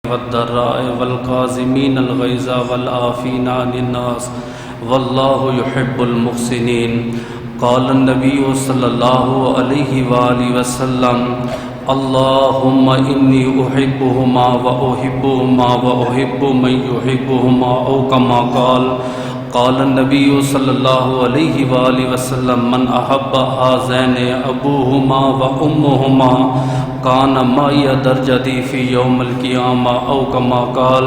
والضراء والكاظمين الغيظ والعافين عن الناس والله يحب المحسنين. قال النبي صلى الله عليه وآله وسلم: اللهم إني أحبهما وأحبهما وأحب من يحبهما أو كما قال النبي صلى الله عليه وآله وسلم: من أحب هذين أبوهما وأمهما كان معي درجتي في يوم القيامة أو كما قال.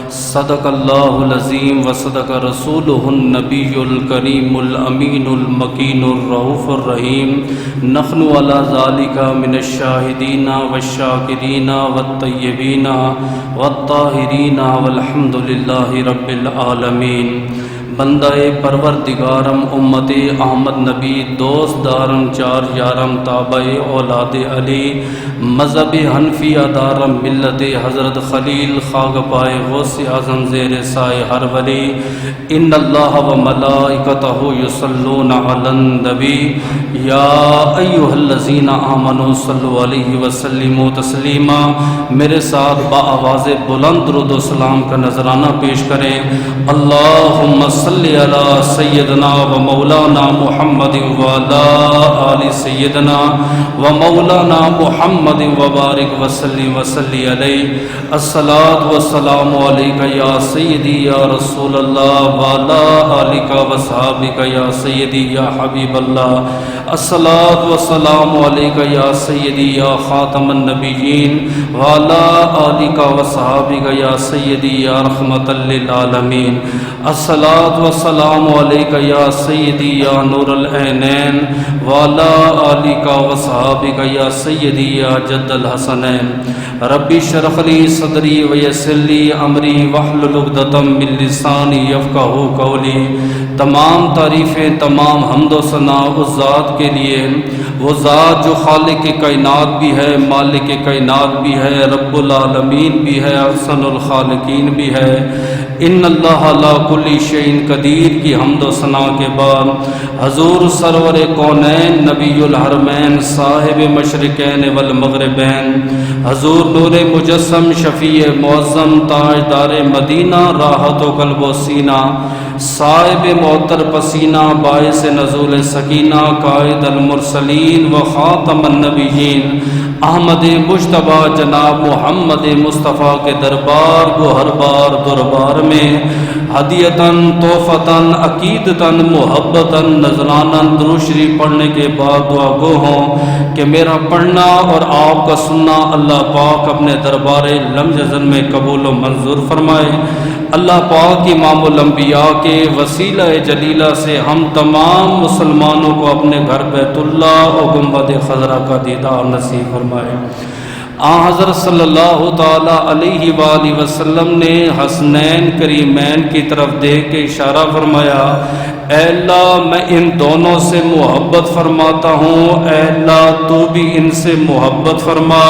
صدق الله العظيم وصدق رسوله النبي الكريم الأمين المكين الرؤوف الرحيم. نحن على ذلك من الشاهدين والشاكرين والطيبين والطاهرين والحمد لله رب العالمین. بندہ پروردگارم امت احمد نبی دوست دارم چار یارم تابع اولاد علی مذہب حنفیہ دارم ملت حضرت خلیل خاک پائے غوث اعظم زیر سائے ہر ولی. ان اللہ و ملائکتہ یصلون علی النبی یا ایھا الذین آمنوا صلوا علیہ وسلموا تسلیما. میرے ساتھ با آواز بلند درود و سلام کا نذرانہ پیش کریں. اللہم صلی علی سیدنا و مولانا محمد وعلی آل سیدنا و مولانا محمد وبارک وسلم وصلی علیہ. الصلاۃ والسلام علیک یا سیدی یا رسول اللہ وعلی آلک و صحابک یا سیدی یا حبیب اللہ. الصلاۃ والسلام علیک یا سیدی یا خاتم النبیین وعلی آلک و صحابک یا سیدی یا رحمۃ للعالمین. الصلاۃ والسلام علیک یا سیدی یا نور العینین وعلی آلک و صحابک یا سیدی یا جد الحسنین. ربی اشرح لی صدری ویسر لی امری واحلل عقدۃ من لسانی یفقہوا قولی. تمام تعریفیں تمام حمد و ثنا اس ذات کے لیے، وہ ذات جو خالق کائنات بھی ہے، مالک کائنات بھی ہے، رب العالمین بھی ہے، احسن الخالقین بھی ہے. ان اللہ علی کل شیء قدیر کی حمد و ثنا کے بعد حضور سرور کونین نبی الحرمین صاحب مشرقین والمغربین حضور نور مجسم شفیع معظم تاجدار مدینہ راحت و قلب و سینہ صاحب معطر پسینہ باعث نزول سکینہ قائد المرسلین و خاتم النبیین احمد مجتبی جناب محمد مصطفیٰ کے دربار کو ہر بار دربار میں ہدیتاً تحفتاً عقیدتاً محبتاً نذراناً درود شریف پڑھنے کے بعد دعا گو ہوں کہ میرا پڑھنا اور آپ کا سننا اللہ پاک اپنے دربار لمجزن میں قبول و منظور فرمائے. اللہ پاک امام الانبیاء کے وسیلہ جلیلہ سے ہم تمام مسلمانوں کو اپنے گھر بیت اللہ اور گنبد خضرا کا دیدار نصیب فرمائے. حضرت صلی اللہ تعالی علیہ وآلہ وسلم نے حسنین کریمین کی طرف دیکھ کے اشارہ فرمایا: اے اللہ میں ان دونوں سے محبت فرماتا ہوں، اے اللہ تو بھی ان سے محبت فرما،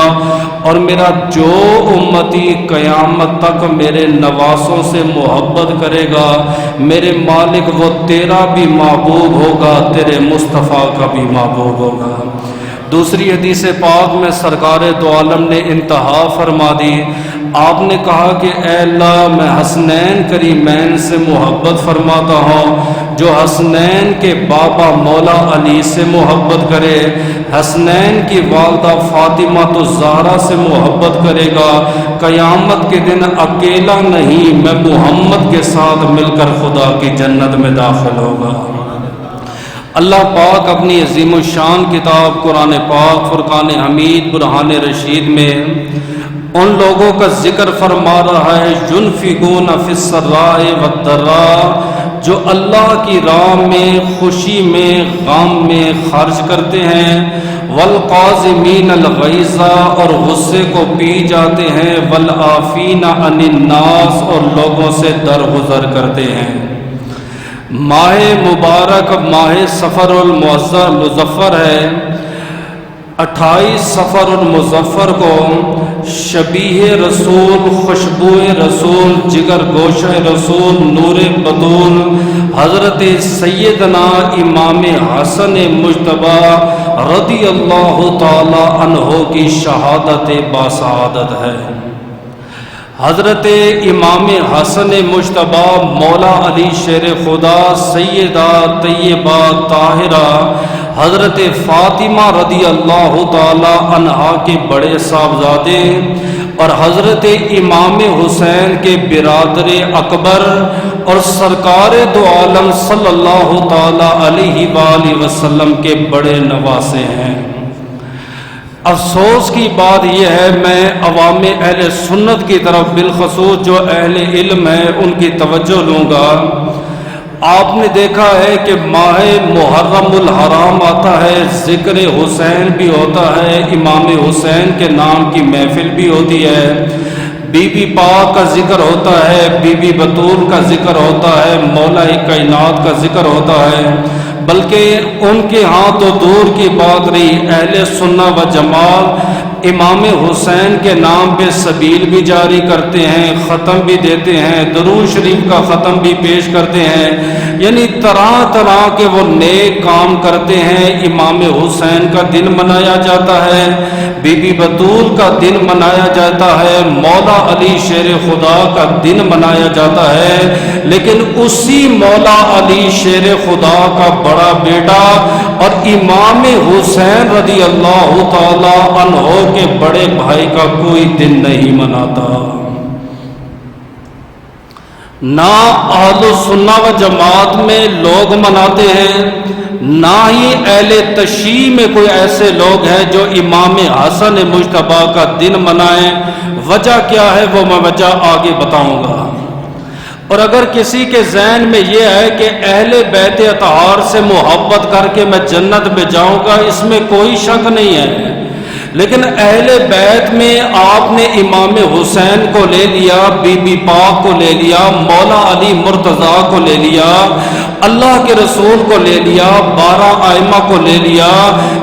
اور میرا جو امتی قیامت تک میرے نواسوں سے محبت کرے گا میرے مالک وہ تیرا بھی محبوب ہوگا، تیرے مصطفیٰ کا بھی محبوب ہوگا. دوسری حدیث پاک میں سرکار دو عالم نے انتہا فرما دی. آپ نے کہا کہ اے اللہ میں حسنین کریمین سے محبت فرماتا ہوں، جو حسنین کے بابا مولا علی سے محبت کرے، حسنین کی والدہ فاطمہ الزہرا سے محبت کرے گا، قیامت کے دن اکیلا نہیں میں محمد کے ساتھ مل کر خدا کی جنت میں داخل ہوگا. اللہ پاک اپنی عظیم الشان کتاب قرآن پاک فرقان حمید برہان رشید میں ان لوگوں کا ذکر فرما رہا ہے ينفقون فی السراء والضراء، جو اللہ کی راہ میں خوشی میں غم میں خرچ کرتے ہیں، والقاظمین الغیظ اور غصے کو پی جاتے ہیں، والعافین عن الناس اور لوگوں سے درگزر کرتے ہیں. ماہ مبارک ماہ سفر المظفر ہے. 28 سفر المظفر کو شبیہ رسول، خوشبو رسول، جگر گوشہ رسول، نور بطول حضرت سیدنا امام حسن مجتبی رضی اللہ تعالی عنہ کی شہادت باسعادت ہے. حضرت امام حسن مجتبی مولا علی شیر خدا سیدہ طیبہ طاہرہ حضرت فاطمہ رضی اللہ تعالی عنہا کے بڑے صاحبزادے اور حضرت امام حسین کے برادر اکبر اور سرکار دو عالم صلی اللہ تعالی علیہ وآلہ وسلم کے بڑے نواسے ہیں۔ افسوس کی بات یہ ہے، میں عوام اہل سنت کی طرف بالخصوص جو اہل علم ہے ان کی توجہ لوں گا۔ آپ نے دیکھا ہے کہ ماہ محرم الحرام آتا ہے، ذکر حسین بھی ہوتا ہے، امام حسین کے نام کی محفل بھی ہوتی ہے، بی بی پاک کا ذکر ہوتا ہے، بی بی بطول کا ذکر ہوتا ہے، مولا کائنات کا ذکر ہوتا ہے، بلکہ ان کے ہاں تو دور کی بات رہی، اہل سنت و جماعت امام حسین کے نام پہ سبیل بھی جاری کرتے ہیں، ختم بھی دیتے ہیں، درود شریف کا ختم بھی پیش کرتے ہیں، یعنی طرح طرح کے وہ نیک کام کرتے ہیں۔ امام حسین کا دن منایا جاتا ہے، بی بی بطول کا دن منایا جاتا ہے، مولا علی شیر خدا کا دن منایا جاتا ہے، لیکن اسی مولا علی شیر خدا کا بڑا بیٹا اور امام حسین رضی اللہ تعالی عنہ کے بڑے بھائی کا کوئی دن نہیں مناتا۔ نہ اہل سنت و جماعت میں لوگ مناتے ہیں، نہ ہی اہل تشیع میں کوئی ایسے لوگ ہیں جو امام حسن مجتبی کا دن منائیں۔ وجہ کیا ہے وہ میں وجہ آگے بتاؤں گا۔ اور اگر کسی کے ذہن میں یہ ہے کہ اہل بیت اطہار سے محبت کر کے میں جنت میں جاؤں گا، اس میں کوئی شک نہیں ہے، لیکن اہل بیت میں آپ نے امام حسین کو لے لیا، بی بی پاک کو لے لیا، مولا علی مرتضیٰ کو لے لیا، اللہ کے رسول کو لے لیا، 12 ائمہ کو لے لیا،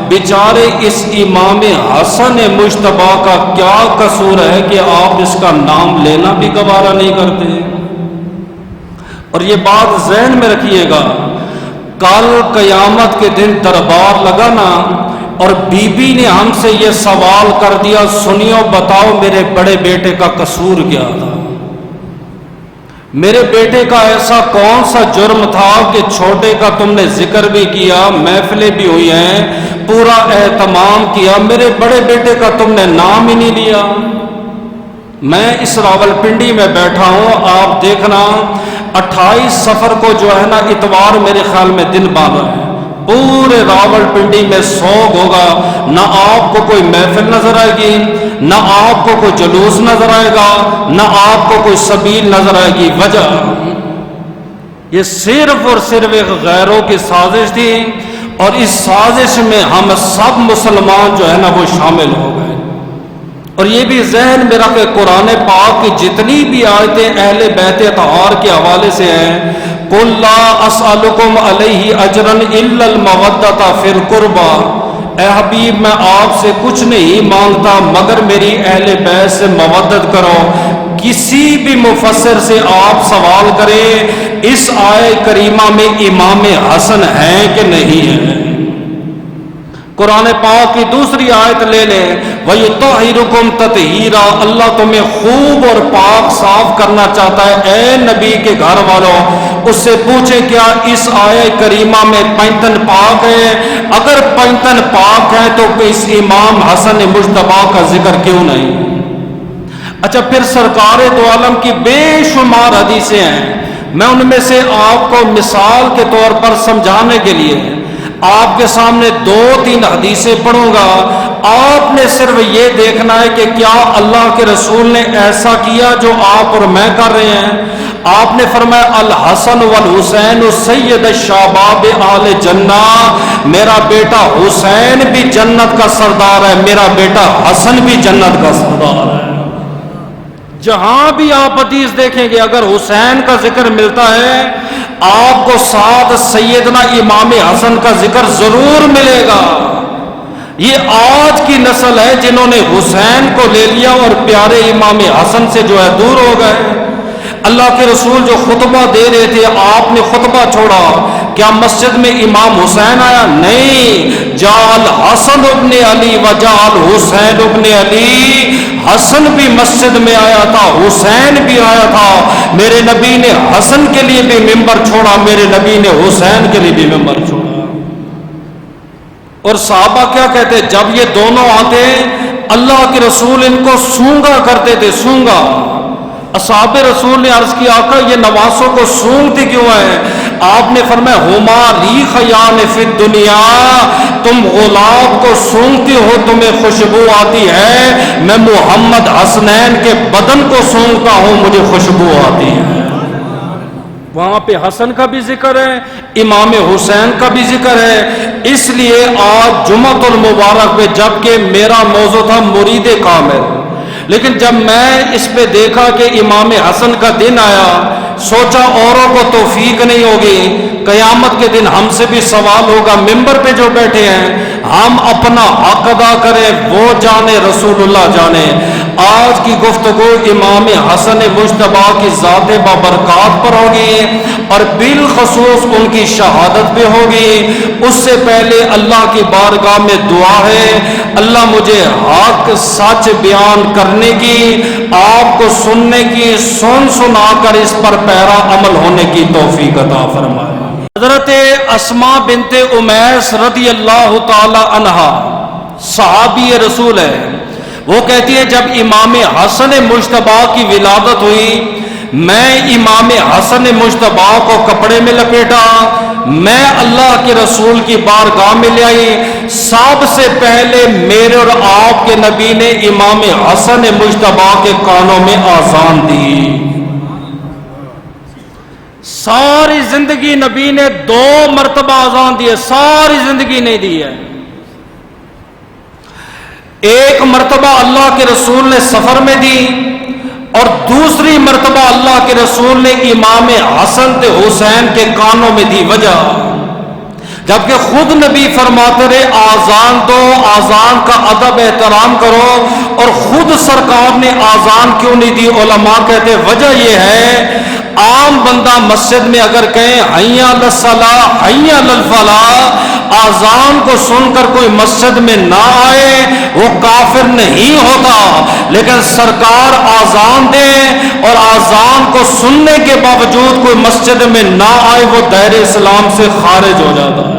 بیچارے اس امام حسن مجتبی کا کیا قصور ہے کہ آپ اس کا نام لینا بھی گوارا نہیں کرتے؟ اور یہ بات ذہن میں رکھیے گا، کل قیامت کے دن دربار لگا نا، اور بی بی نے ہم سے یہ سوال کر دیا، سنیو بتاؤ میرے بڑے بیٹے کا قصور کیا تھا؟ میرے بیٹے کا ایسا کون سا جرم تھا کہ چھوٹے کا تم نے ذکر بھی کیا، محفلیں بھی ہوئی ہیں، پورا اہتمام کیا، میرے بڑے بیٹے کا تم نے نام ہی نہیں لیا؟ میں اس راولپنڈی میں بیٹھا ہوں، آپ دیکھنا 28 صفر کو جو ہے نا اتوار میرے خیال میں دن باندھا ہے، پورے راولپنڈی میں سوگ ہوگا، نہ آپ کو کوئی محفل نظر آئے گی، نہ آپ کو کوئی جلوس نظر آئے گا، نہ آپ کو کوئی سبیل نظر آئے گی۔ وجہ یہ صرف اور صرف ایک غیروں کی سازش تھی، اور اس سازش میں ہم سب مسلمان جو ہے نا وہ شامل ہو گئے۔ اور یہ بھی ذہن میں رکھ، قرآن پاک کی جتنی بھی آیتیں اہل بیت اطہار کے حوالے سے ہیں، قُلْ لَا أَسْأَلُكُمْ عَلَيْهِ أَجْرًا إِلَّا الْمَوَدَّةَ فِي الْقُرْبَى، اے حبیب میں آپ سے کچھ نہیں مانگتا مگر میری اہل بیت سے مودت کرو۔ کسی بھی مفسر سے آپ سوال کریں اس آیت کریمہ میں امام حسن ہیں کہ نہیں ہیں؟ قرآن پاک کی دوسری آیت لے لیں، وَيُطَهِّرُكُمْ تَطْهِيرًا، اللہ تمہیں خوب اور پاک صاف کرنا چاہتا ہے۔ اے نبی کے گھر والوں، اس سے پوچھیں کیا اس آیت کریمہ میں پینتن پاک ہے؟ اگر پینتن پاک ہے تو اس امام حسن مجتبی کا ذکر کیوں نہیں؟ اچھا، پھر سرکار دو عالم کی بے شمار حدیثیں ہیں، میں ان میں سے آپ کو مثال کے طور پر سمجھانے کے لیے آپ کے سامنے 2-3 حدیثیں پڑھوں گا۔ آپ نے صرف یہ دیکھنا ہے کہ کیا اللہ کے رسول نے ایسا کیا جو آپ اور میں کر رہے ہیں؟ آپ نے فرمایا الحسن والحسین سید الشباب اہل جنہ، میرا بیٹا حسین بھی جنت کا سردار ہے، میرا بیٹا حسن بھی جنت کا سردار ہے۔ جہاں بھی آپ حدیث دیکھیں گے اگر حسین کا ذکر ملتا ہے آپ کو ساتھ سیدنا امام حسن کا ذکر ضرور ملے گا۔ یہ آج کی نسل ہے جنہوں نے حسین کو لے لیا اور پیارے امام حسن سے جو ہے دور ہو گئے۔ اللہ کے رسول جو خطبہ دے رہے تھے آپ نے خطبہ چھوڑا، کیا مسجد میں امام حسین آیا؟ نہیں، جعل حسن ابن علی و جعل حسین ابن علی حسن بھی مسجد میں آیا تھا، حسین بھی آیا تھا، میرے نبی نے حسن کے لیے بھی ممبر چھوڑا، میرے نبی نے حسین کے لیے بھی ممبر چھوڑا۔ اور صحابہ کیا کہتے، جب یہ دونوں آتے اللہ کے رسول ان کو سونگا کرتے تھے، سونگا۔ اصحاب رسول نے عرض کی آقا یہ نواسوں کو سونگتے کیوں ہیں؟ آپ نے فرمایا ہما لی خیان فی الدنیا، تم غلاب کو سونگتے ہو تمہیں خوشبو آتی ہے، میں محمد حسنین کے بدن کو سونگتا ہوں مجھے خوشبو آتی ہے۔ وہاں پہ حسن کا بھی ذکر ہے، امام حسین کا بھی ذکر ہے۔ اس لیے آج جمعۃ المبارک میں جبکہ میرا موضوع تھا مرید کامل، لیکن جب میں اس پہ دیکھا کہ امام حسن کا دن آیا، سوچا اوروں کو توفیق نہیں ہوگی، قیامت کے دن ہم سے بھی سوال ہوگا، ممبر پہ جو بیٹھے ہیں ہم اپنا حق ادا کریں، وہ جانے رسول اللہ جانے۔ آج کی گفتگو امام حسن مجتبی کی ذات بابرکات پر ہوگی اور بالخصوص ان کی شہادت بھی ہوگی۔ اس سے پہلے اللہ کی بارگاہ میں دعا ہے، اللہ مجھے حق سچ بیان کرنے کی، آپ کو سننے کی، سنا کر اس پر پیرا عمل ہونے کی توفیق عطا فرمائے۔ حضرت اسماء بنت امیس رضی اللہ تعالی عنہا صحابی رسول ہے، وہ کہتی ہے جب امام حسن مجتبی کی ولادت ہوئی، میں امام حسن مجتبی کو کپڑے میں لپیٹا، میں اللہ کے رسول کی بارگاہ میں لے آئی، سب سے پہلے میرے اور آپ کے نبی نے امام حسن مجتبی کے کانوں میں آذان دی۔ ساری زندگی نبی نے 2 مرتبہ آذان دی ہے، ساری زندگی نہیں دی ہے۔ ایک مرتبہ اللہ کے رسول نے سفر میں دی اور دوسری مرتبہ اللہ کے رسول نے امام حسن تے حسین کے کانوں میں دی۔ وجہ جبکہ خود نبی فرماتے رہے آذان دو، آذان کا ادب احترام کرو، اور خود سرکار نے آذان کیوں نہیں دی؟ علماء کہتے وجہ یہ ہے عام بندہ مسجد میں اگر کہیں حی علی الصلاۃ حی علی الفلاح، آذان کو سن کر کوئی مسجد میں نہ آئے وہ کافر نہیں ہوتا، لیکن سرکار آذان دے اور آذان کو سننے کے باوجود کوئی مسجد میں نہ آئے وہ دائرے اسلام سے خارج ہو جاتا ہے۔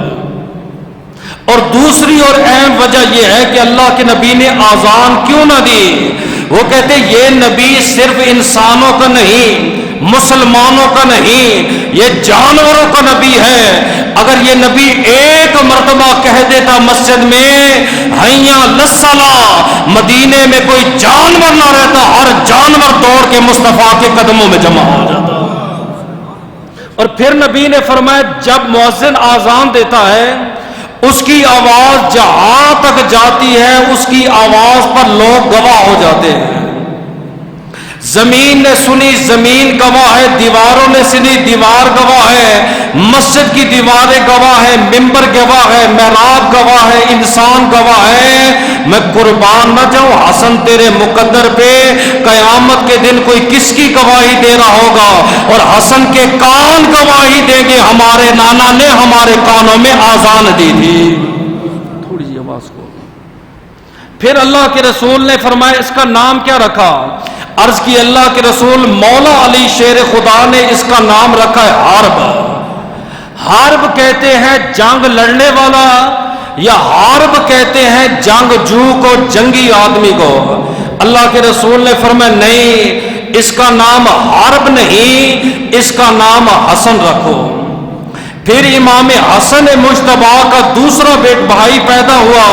اور دوسری اور اہم وجہ یہ ہے کہ اللہ کے نبی نے آذان کیوں نہ دی؟ وہ کہتے یہ نبی صرف انسانوں کا نہیں، مسلمانوں کا نہیں، یہ جانوروں کا نبی ہے۔ اگر یہ نبی ایک مرتبہ کہہ دیتا مسجد میں حی علی الصلاۃ، مدینے میں کوئی جانور نہ رہتا، ہر جانور دوڑ کے مصطفیٰ کے قدموں میں جمع ہو جاتا۔ اور پھر نبی نے فرمایا جب مؤذن آذان دیتا ہے اس کی آواز جہاں تک جاتی ہے اس کی آواز پر لوگ گواہ ہو جاتے ہیں۔ زمین نے سنی، زمین گواہ ہے، دیواروں نے سنی، دیوار گواہ ہے، مسجد کی دیواریں گواہ ہے، ممبر گواہ ہے، محراب گواہ ہے، انسان گواہ ہے۔ میں قربان نہ جاؤں حسن تیرے مقدر پہ، قیامت کے دن کوئی کس کی گواہی دے رہا ہوگا؟ اور حسن کے کان گواہی دیں گے ہمارے نانا نے ہمارے کانوں میں آذان دی تھی۔ تھوڑی سی آواز کو پھر اللہ کے رسول نے فرمایا اس کا نام کیا رکھا؟ عرض کی اللہ کے رسول مولا علی شیر خدا نے اس کا نام رکھا ہے حرب۔ حرب کہتے ہیں جنگ لڑنے والا، یا حرب کہتے ہیں جنگ جو کو، جنگی آدمی کو۔ اللہ کے رسول نے فرمایا نہیں، اس کا نام حرب نہیں، اس کا نام حسن رکھو۔ پھر امام حسن مجتبی کا دوسرا بیٹ بھائی پیدا ہوا،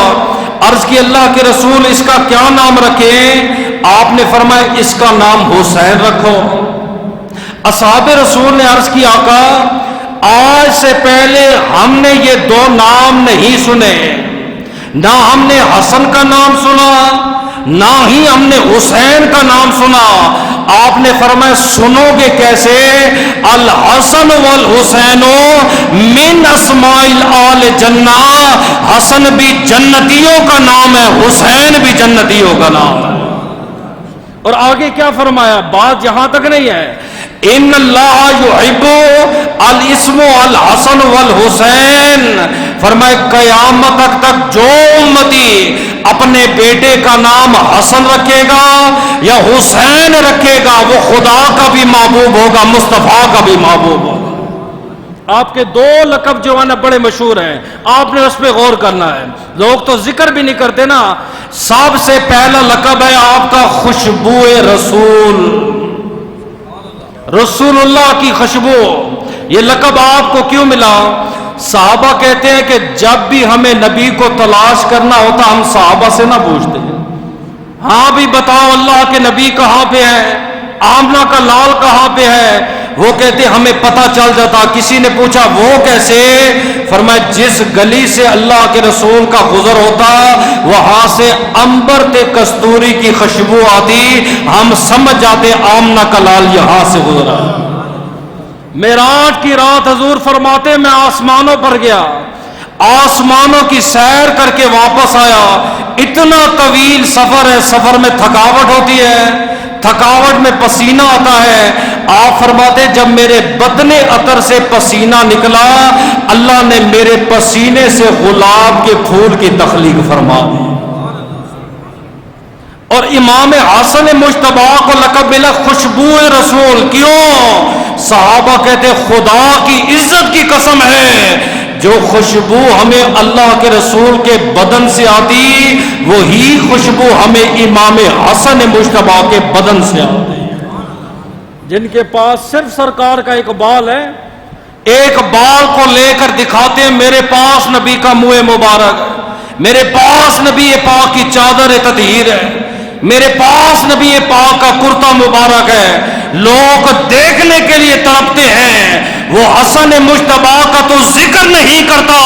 عرض کی اللہ کے رسول اس کا کیا نام رکھیں؟ آپ نے فرمایا اس کا نام حسین رکھو۔ اصحاب رسول نے عرض کی آقا آج سے پہلے ہم نے یہ 2 نام نہیں سنے، نہ ہم نے حسن کا نام سنا نہ ہی ہم نے حسین کا نام سنا۔ آپ نے فرمایا سنو گے کیسے؟ الحسن والحسین من اسماء آل جنہ، حسن بھی جنتیوں کا نام ہے، حسین بھی جنتیوں کا نام ہے۔ اور آگے کیا فرمایا؟ بات یہاں تک نہیں ہے، ان اللہ یحب الاسم الحسن والحسین فرمائے قیامت تک جو امتی اپنے بیٹے کا نام حسن رکھے گا یا حسین رکھے گا وہ خدا کا بھی محبوب ہوگا، مصطفیٰ کا بھی محبوب ہوگا۔ آپ کے دو لقب جو ہیں نا بڑے مشہور ہیں، آپ نے اس پہ غور کرنا ہے۔ لوگ تو ذکر بھی نہیں کرتے نا۔ سب سے پہلا لقب ہے آپ کا خوشبو رسول، رسول اللہ کی خوشبو۔ یہ لقب آپ کو کیوں ملا؟ صحابہ کہتے ہیں کہ جب بھی ہمیں نبی کو تلاش کرنا ہوتا ہم صحابہ سے نہ پوچھتے ہیں، ہاں بھی بتاؤ اللہ کے نبی کہاں پہ ہے، آمنہ کا لال کہاں پہ ہے؟ وہ کہتے ہمیں پتہ چل جاتا۔ کسی نے پوچھا وہ کیسے؟ فرمایا جس گلی سے اللہ کے رسول کا گزر ہوتا وہاں سے عنبر تے کستوری کی خوشبو آتی، ہم سمجھ جاتے آمنہ کا لال یہاں سے گزرا۔ معراج کی رات حضور فرماتے میں آسمانوں پر گیا، آسمانوں کی سیر کر کے واپس آیا، اتنا طویل سفر ہے، سفر میں تھکاوٹ ہوتی ہے، تھکاوٹ میں پسینہ آتا ہے۔ آپ فرماتے جب میرے بدن عطر سے پسینہ نکلا اللہ نے میرے پسینے سے گلاب کے پھول کی تخلیق فرما دی۔ اور امام حسن مجتبی کو لقب ملا خوشبو رسول۔ کیوں؟ صحابہ کہتے خدا کی عزت کی قسم ہے جو خوشبو ہمیں اللہ کے رسول کے بدن سے آتی وہی خوشبو ہمیں امام حسن مجتبی کے بدن سے آتی، جن کے پاس صرف سرکار کا ایک بال ہے، ایک بال کو لے کر دکھاتے ہیں میرے پاس نبی کا منہ مبارک ہے، میرے پاس نبی پاک کی چادر تطہیر ہے، میرے پاس نبی پاک کا کرتا مبارک ہے۔ لوگ دیکھنے کے لیے تڑپتے ہیں، وہ حسن مجتبی کا تو ذکر نہیں کرتا۔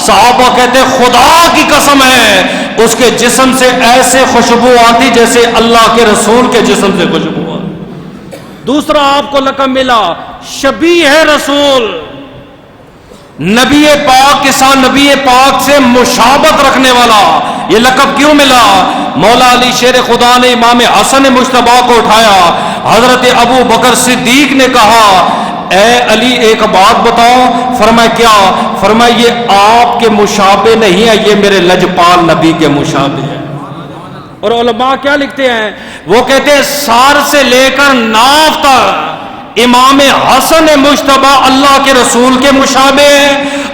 صحابہ کہتے خدا کی قسم ہے اس کے جسم سے ایسے خوشبو آتی جیسے اللہ کے رسول کے جسم سے خوشبو آتی۔ دوسرا آپ کو لقب ملا شبیہ رسول، نبی پاک کے ساتھ نبی پاک سے مشابہت رکھنے والا۔ یہ لقب کیوں ملا؟ مولا علی شیر خدا نے امام حسن مجتبی کو اٹھایا، حضرت ابو بکر صدیق نے کہا اے علی ایک بات بتاؤ۔ فرمایا کیا؟ فرمایا یہ آپ کے مشابہ نہیں ہے، یہ میرے لجپال نبی کے مشابہ ہے۔ اور علماء کیا لکھتے ہیں؟ وہ کہتے ہیں سار سے لے کر ناف تک امام حسن مجتبی اللہ کے رسول کے مشابہ ہے،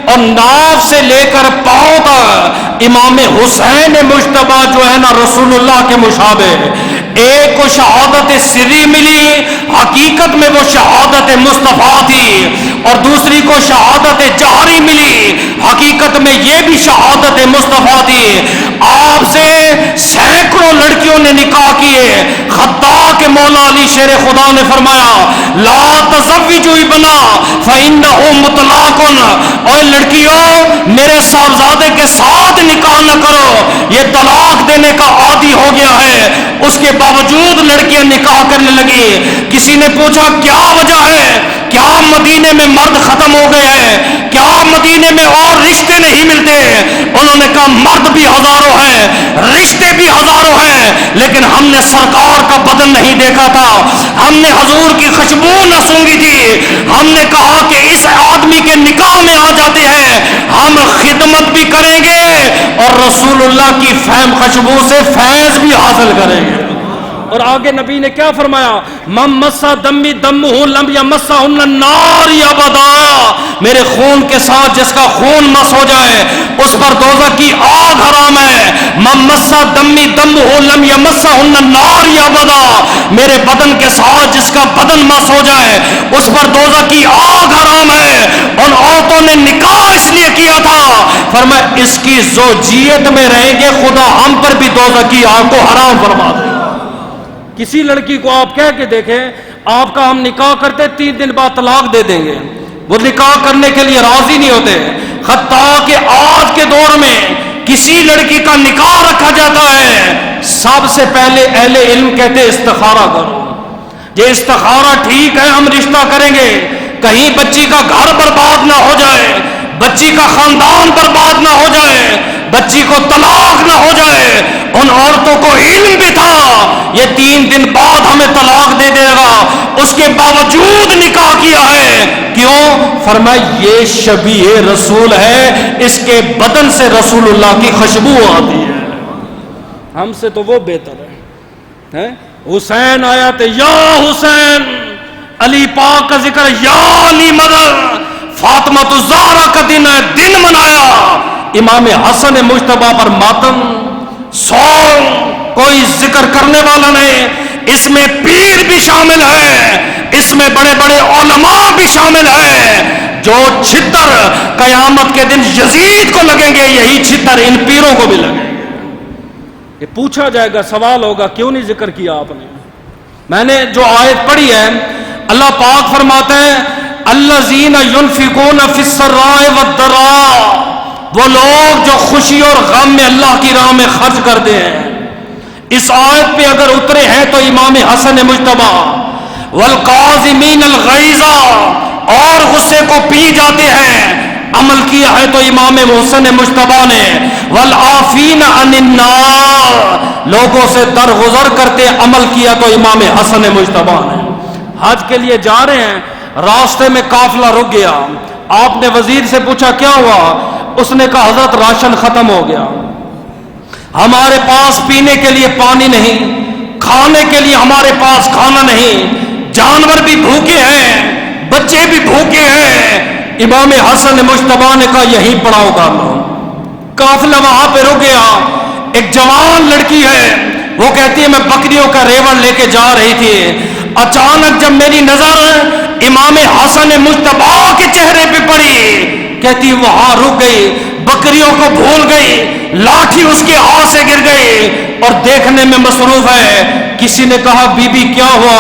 اور ناف سے لے کر پاؤں تک امام حسین مجتبی جو ہے نا رسول اللہ کے مشابہ ہے۔ ایک کو شہادت سری ملی، حقیقت میں وہ شہادت مصطفیٰ تھی، اور دوسری کو شہادت جہری ملی، حقیقت میں یہ بھی شہادت مصطفیٰ تھی۔ آپ سے سینکڑوں لڑکیوں نے نکاح کیے، خطا کے مولا علی شیر خدا نے فرمایا لا تزوجوا ابنا فإنه مطلق، اور لڑکیوں میرے صاحبزادے کے ساتھ نکاح نہ کرو، یہ طلاق دینے کا عادی ہو گیا ہے۔ اس کے باوجود لڑکیاں نکاح کرنے لگی۔ کسی نے پوچھا کیا وجہ ہے؟ کیا مدینے میں مرد ختم ہو گئے ہیں؟ کیا مدینے میں اور رشتے نہیں ملتے؟ انہوں نے کہا مرد بھی ہزاروں ہیں، رشتے بھی ہزاروں ہیں، لیکن ہم نے سرکار کا بدن نہیں دیکھا تھا، ہم نے حضور کی خوشبو نہ سونگی تھی۔ ہم نے کہا کہ اس آدمی کے نکاح میں آ جاتے ہیں، ہم خدمت بھی کریں گے اور رسول اللہ کی فہم خوشبو سے فیض بھی حاصل کریں گے۔ اور آگے نبی نے کیا فرمایا؟ من مسا دمی دمہ لم یمسہ النار ابدا، میرے خون کے ساتھ جس کا خون مس ہو جائے اس پر دوزخ کی آگ حرام ہے۔ من مسا دمی دمہ لم یمسہ النار ابدا، میرے بدن کے ساتھ جس کا بدن مس ہو جائے اس پر دوزخ کی آگ حرام ہے۔ ان عورتوں نے نکاح اس لیے کیا تھا، فرمایا اس کی زوجیت میں رہیں گے خدا ہم پر بھی دوزخ کی آگ کو حرام فرما دے۔ کسی لڑکی کو آپ کہہ کے دیکھیں آپ کا ہم نکاح کرتے 3 دن بعد طلاق دے دیں گے، وہ نکاح کرنے کے لیے راضی نہیں ہوتے۔ حتیٰ کہ آج کے دور میں کسی لڑکی کا نکاح رکھا جاتا ہے سب سے پہلے اہل علم کہتے استخارہ کرو، یہ استخارہ ٹھیک ہے ہم رشتہ کریں گے، کہیں بچی کا گھر برباد نہ ہو جائے، بچی کا خاندان برباد نہ ہو جائے، بچی کو طلاق نہ ہو جائے۔ ان عورتوں کو علم بھی تھا یہ 3 دن بعد ہمیں طلاق دے دے گا، اس کے باوجود نکاح کیا ہے۔ کیوں؟ فرمایا یہ شبیہ رسول ہے، اس کے بدن سے رسول اللہ کی خوشبو آتی ہے، ہم سے تو وہ بہتر ہے۔ حسین آیا تو یا حسین، علی پاک کا ذکر یا علی مدر، فاطمہ الزہرا کا دن ہے، دن منایا، امام حسن مجتبی پر ماتم، سول کوئی ذکر کرنے والا نہیں، اس میں پیر بھی شامل ہے، اس میں بڑے بڑے علماء بھی شامل ہیں، جو چھتر قیامت کے دن یزید کو لگیں گے یہی چھتر ان پیروں کو بھی لگیں گے۔ یہ پوچھا جائے گا، سوال ہوگا کیوں نہیں ذکر کیا آپ نے؟ میں نے جو آیت پڑھی ہے، اللہ پاک فرماتے ہیں الذین ینفقون فی السراء والضراء، وہ لوگ جو خوشی اور غم میں اللہ کی راہ میں خرچ کرتے ہیں۔ اس آیت پہ اگر اترے ہیں تو امام حسن مجتبی، والقاظمین الغیظ، اور غصے کو پی جاتے ہیں، عمل کیا ہے تو امام حسن مجتبی نے، والعافین عن الناس، لوگوں سے درگزر کرتے عمل کیا تو امام حسن مجتبی نے۔ حج کے لیے جا رہے ہیں، راستے میں قافلہ رک گیا، آپ نے وزیر سے پوچھا کیا ہوا؟ اس نے کہا حضرت راشن ختم ہو گیا، ہمارے پاس پینے کے لیے پانی نہیں، کھانے کے لیے ہمارے پاس کھانا نہیں، جانور بھی بھوکے ہیں، بچے بھی بھوکے ہیں۔ امام حسن مجتبی نے کہا یہیں پڑاؤ کر لو۔ قافلہ وہاں پہ رک گیا، ایک جوان لڑکی ہے، وہ کہتی ہے میں بکریوں کا ریوڑ لے کے جا رہی تھی، اچانک جب میری نظر امام حسن مجتبی کے چہرے پہ پڑی، کہتی وہاں رک گئی، بکریوں کو بھول گئی، لاٹھی اس کے ہاتھ سے گر گئی اور دیکھنے میں مصروف ہے۔ کسی نے کہا بی بی کیا ہوا؟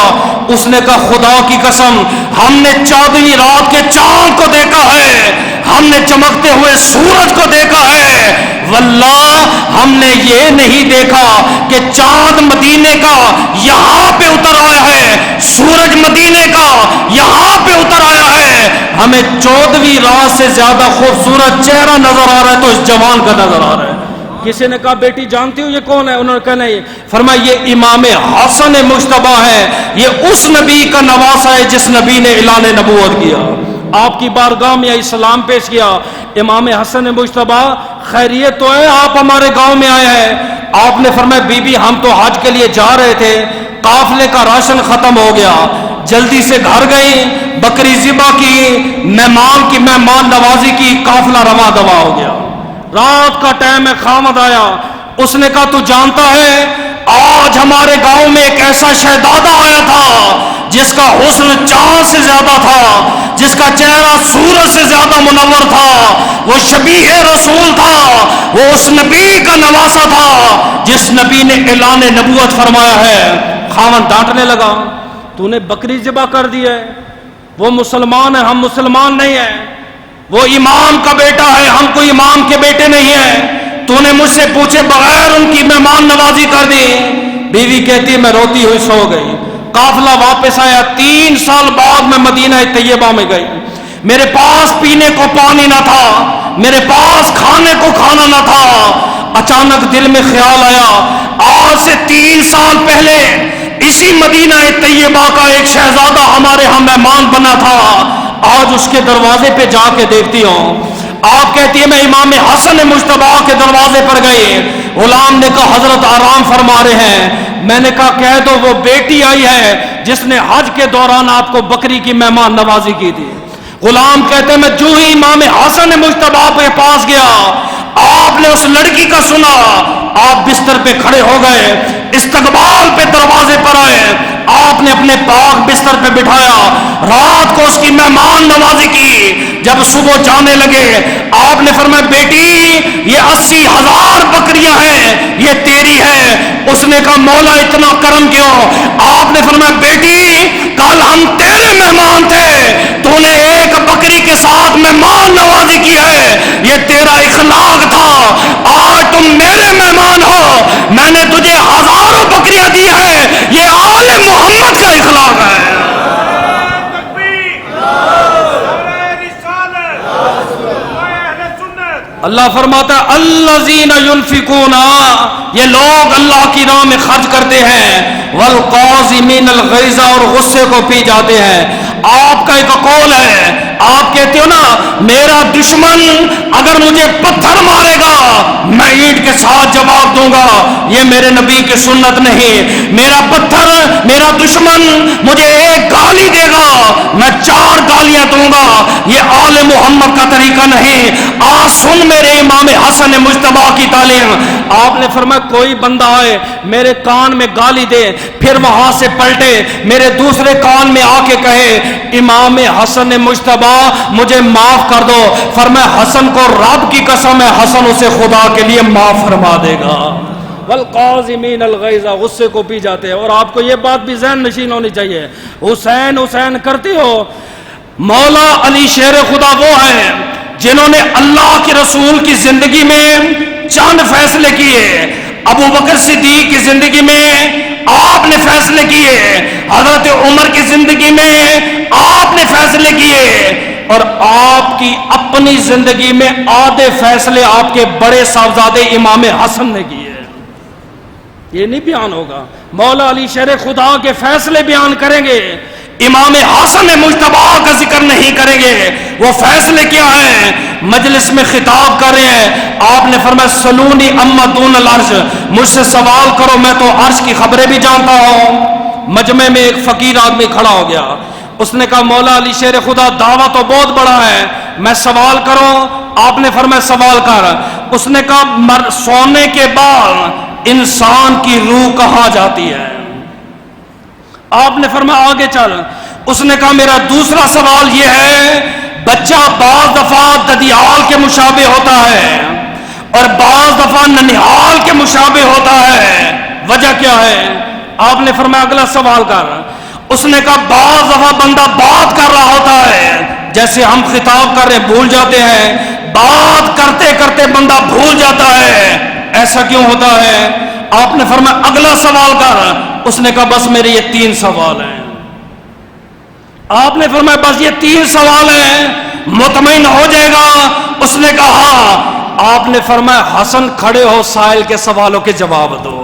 اس نے کہا خدا کی قسم ہم نے 14ویں رات کے چاند کو دیکھا ہے، ہم نے چمکتے ہوئے سورج کو دیکھا ہے، واللہ ہم نے یہ نہیں دیکھا کہ چاند مدینے کا یہاں پہ اتر آیا ہے، سورج مدینے کا یہاں پہ اتر آیا ہے، ہمیں 14ویں رات سے زیادہ خوبصورت چہرہ نظر آ رہا ہے تو اس جوان کا نظر آ رہا ہے۔ کسی نے کہا بیٹی جانتی ہو یہ کون ہے؟ انہوں نے کہا نہیں۔ فرمایا یہ امام حسن مجتبی ہے، یہ اس نبی کا نواسا ہے جس نبی نے اعلان نبوت کیا، آپ کی بارگاہ میں اسلام پیش کیا۔ امام حسن مجتبی خیریت تو ہے، آپ ہمارے گاؤں میں آئے ہیں؟ آپ نے فرمایا بی بی ہم تو حج کے لیے جا رہے تھے، قافلے کا راشن ختم ہو گیا، جلدی سے گھر گئی، بکری ذبح کی، مہمان نوازی کی، قافلہ رواں دوا ہو گیا۔ رات کا ٹائم ہے، خامد آیا، اس نے کہا تو جانتا ہے آج ہمارے گاؤں میں ایک ایسا شہزادہ آیا تھا جس کا حسن چاند سے زیادہ تھا، جس کا چہرہ سورج سے زیادہ منور تھا، وہ شبیہ رسول تھا، وہ اس نبی کا نواسا تھا جس نبی نے اعلان نبوت فرمایا ہے۔ خاوند ڈانٹنے لگا تو نے بکری ذبح کر دی ہے، وہ مسلمان ہے ہم مسلمان نہیں ہیں، وہ امام کا بیٹا ہے ہم کوئی امام کے بیٹے نہیں ہیں، تو نے مجھ سے پوچھے بغیر ان کی مہمان نوازی کر دی۔ بیوی کہتی میں روتی ہوئی سو گئی۔ قافلہ واپس آیا، 3 سال بعد میں مدینہ طیبہ میں گئی، میرے پاس پینے کو پانی نہ تھا، میرے پاس کھانے کو کھانا نہ تھا۔ اچانک دل میں خیال آیا آج سے 3 سال پہلے اسی مدینہ طیبہ کا ایک شہزادہ ہمارے ہاں مہمان بنا تھا، آج اس کے دروازے پہ جا کے دیکھتی ہوں۔ آپ کہتی ہے میں امام حسن مجتبی کے دروازے پر گئی، غلام نے کہا حضرت آرام فرما رہے ہیں۔ میں نے کہا کہہ دو وہ بیٹی آئی ہے جس نے حج کے دوران آپ کو بکری کی مہمان نوازی کی تھی۔ غلام کہتے ہیں میں جو ہی امام حسن مجتبی کے پاس گیا، آپ نے اس لڑکی کا سنا، آپ بستر پہ کھڑے ہو گئے، استقبال پہ دروازے پر آئے، آپ نے اپنے پاک بستر پہ بٹھایا، رات کو اس کی مہمان نوازی کی۔ جب صبح جانے لگے آپ نے فرمایا بیٹی یہ 80,000 بکریاں ہیں، یہ تیری ہے۔ اس نے کہا مولا اتنا کرم کیوں؟ آپ نے فرمایا بیٹی کل ہم تیرے مہمان تھے، تو نے ایک بکری کے ساتھ مہمان نوازی کی ہے، یہ تیرا اخلاق تھا، آج تم میرے مہمان ہو، میں نے تجھے 1000 بکریاں دی ہے، یہ آل محمد کا اخلاق ہے۔ اللہ فرماتا ہے الذین ینفقون، یہ لوگ اللہ کی راہ میں خرچ کرتے ہیں، والقاظمین الغیظ، اور غصے کو پی جاتے ہیں، آپ کا ایک قول ہے، آپ کہتے ہو نا میرا دشمن اگر مجھے پتھر مارے گا میں اینٹ کے ساتھ جواب دوں گا، یہ میرے نبی کی سنت نہیں۔ میرا پتھر، میرا دشمن مجھے ایک گالی دے گا میں 4 گالیاں دوں گا، یہ آل محمد کا طریقہ نہیں۔ آج سن میرے امام حسن مجتبی کی تعلیم، آپ نے فرمایا کوئی بندہ آئے میرے کان میں گالی دے پھر وہاں سے پلٹے میرے دوسرے کان میں آ کے کہے امام حسن مجتبی مجھے معاف کر دو، فرمایا حسن کو رب کی قسم ہے حسن اسے خدا کے لیے معاف فرما دے گا۔ والقاظمین الغیظ، غصے کو پی جاتے ہیں۔ اور آپ کو یہ بات بھی ذہن نشین ہونی چاہیے، حسین حسین کرتے ہو، مولا علی شیر خدا وہ ہیں جنہوں نے اللہ کے رسول کی زندگی میں چند فیصلے کیے، ابو بکر صدیق کی زندگی میں آپ نے فیصلے کیے، حضرت عمر کی زندگی میں آپ نے فیصلے کیے، اور آپ کی اپنی زندگی میں آدھے فیصلے آپ کے بڑے صاحبزادے امام حسن نے کیے۔ یہ نہیں بیان ہوگا، مولا علی شیر خدا کے فیصلے بیان کریں گے، امام حسن مجتبی کا ذکر نہیں کریں گے۔ وہ فیصلے کیا ہیں؟ مجلس میں خطاب کر رہے ہیں، آپ نے فرمایا سلونی اما دون العرش، مجھ سے سوال کرو میں تو عرش کی خبریں بھی جانتا ہوں۔ مجمع میں ایک فقیر آدمی کھڑا ہو گیا، اس نے کہا مولا علی شیر خدا دعویٰ تو بہت بڑا ہے، میں سوال کروں؟ آپ نے فرمایا سوال کر۔ اس نے کہا سونے کے بعد انسان کی روح کہاں جاتی ہے؟ آپ نے فرمایا آگے چل۔ اس نے کہا میرا دوسرا سوال یہ ہے، بچہ بعض دفعہ ددیال کے مشابہ ہوتا ہے اور بعض دفعہ ننیحال کے مشابہ ہوتا ہے، وجہ کیا ہے؟ آپ نے فرمایا اگلا سوال کر۔ اس نے کہا بعض دفعہ بندہ بات کر رہا ہوتا ہے، جیسے ہم خطاب کر رہے بھول جاتے ہیں، بات کرتے کرتے بندہ بھول جاتا ہے، ایسا کیوں ہوتا ہے؟ آپ نے فرمایا اگلا سوال کر۔ اس نے کہا بس میرے یہ 3 سوال ہیں۔ آپ نے فرمایا بس یہ 3 سوال ہیں، مطمئن ہو جائے گا؟ اس نے کہا ہاں۔ آپ نے فرمایا حسن کھڑے ہو، سائل کے سوالوں کے جواب دو۔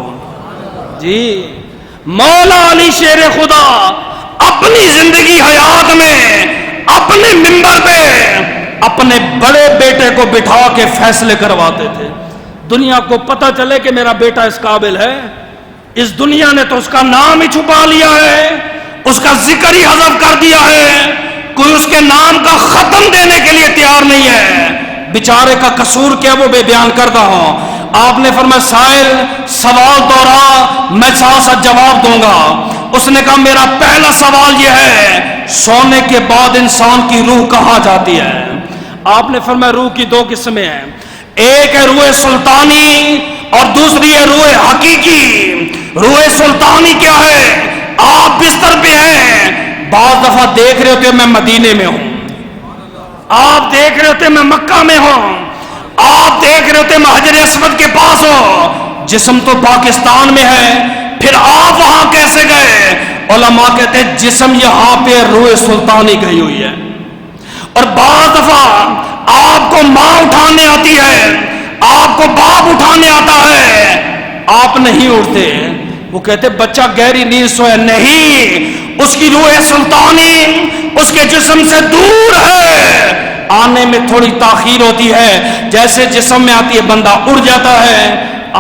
جی مولا علی شیر خدا اپنی زندگی حیات میں اپنے منبر پہ اپنے بڑے بیٹے کو بٹھا کے فیصلے کرواتے تھے۔ دنیا کو پتہ چلے کہ میرا بیٹا اس قابل ہے، اس دنیا نے تو اس کا نام ہی چھپا لیا ہے، اس کا ذکر ہی حذف کر دیا ہے، کوئی اس کے نام کا ختم دینے کے لیے تیار نہیں ہے۔ بیچارے کا قصور کیا وہ میں بیان کرتا ہوں۔ آپ نے فرمایا سائل سوال دوہرا، میں ساتھ ساتھ جواب دوں گا۔ اس نے کہا میرا پہلا سوال یہ ہے، سونے کے بعد انسان کی روح کہاں جاتی ہے؟ آپ نے فرمایا روح کی 2 قسمیں ہیں، ایک ہے روح سلطانی اور دوسری ہے روح حقیقی۔ روح سلطانی کیا ہے؟ آپ بستر پہ ہیں، بعض دفعہ دیکھ رہے ہوتے میں مدینے میں ہوں، آپ دیکھ رہے ہوتے میں مکہ میں ہوں، آپ دیکھ رہے ہوتے میں حجر اسود کے پاس ہوں، جسم تو پاکستان میں ہے، پھر آپ وہاں کیسے گئے؟ علماء کہتے ہیں جسم یہاں پہ روح سلطانی گئی ہوئی ہے، اور بعض دفعہ آپ کو ماں اٹھانے آتی ہے، آپ کو باپ اٹھانے آتا ہے، آپ نہیں اٹھتے، وہ کہتے بچہ گہری نیند سویا، نہیں، اس کی روح سلطانی اس کے جسم سے دور ہے، آنے میں تھوڑی تاخیر ہوتی ہے، جیسے جسم میں آتی ہے بندہ اڑ جاتا ہے۔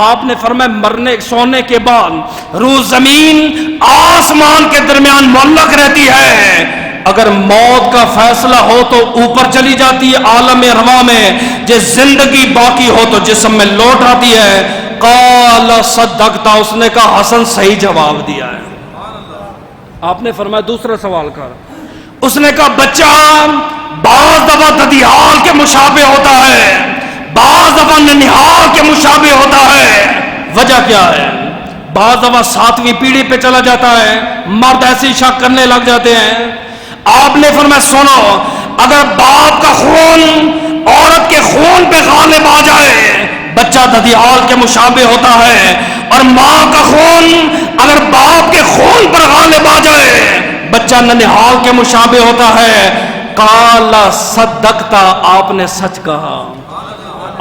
آپ نے فرمایا مرنے سونے کے بعد روح زمین آسمان کے درمیان معلق رہتی ہے، اگر موت کا فیصلہ ہو تو اوپر چلی جاتی ہے عالم ارواح میں، جس زندگی باقی ہو تو جسم میں لوٹ آتی ہے۔ قال صدقتا، اس نے کہا حسن صحیح جواب دیا ہے۔ آپ نے فرمایا دوسرا سوال کر۔ اس نے کہا بچہ بعض دفعہ ددیال کے مشابہ ہوتا ہے، بعض دفعہ ننیحال کے مشابہ ہوتا ہے، وجہ کیا ہے؟ بعض دفعہ 7ویں پیڑھی پہ چلا جاتا ہے، مرد ایسی شک کرنے لگ جاتے ہیں۔ آپ نے فرمایا سنو، اگر باپ کا خون عورت کے خون پہ غالب آ جائے بچہ ددیال کے مشابہ ہوتا ہے، اور ماں کا خون اگر باپ کے خون پر غالب آ جائے بچہ ننیحال کے مشابہ ہوتا ہے۔ قال صدقتا، آپ نے سچ کہا۔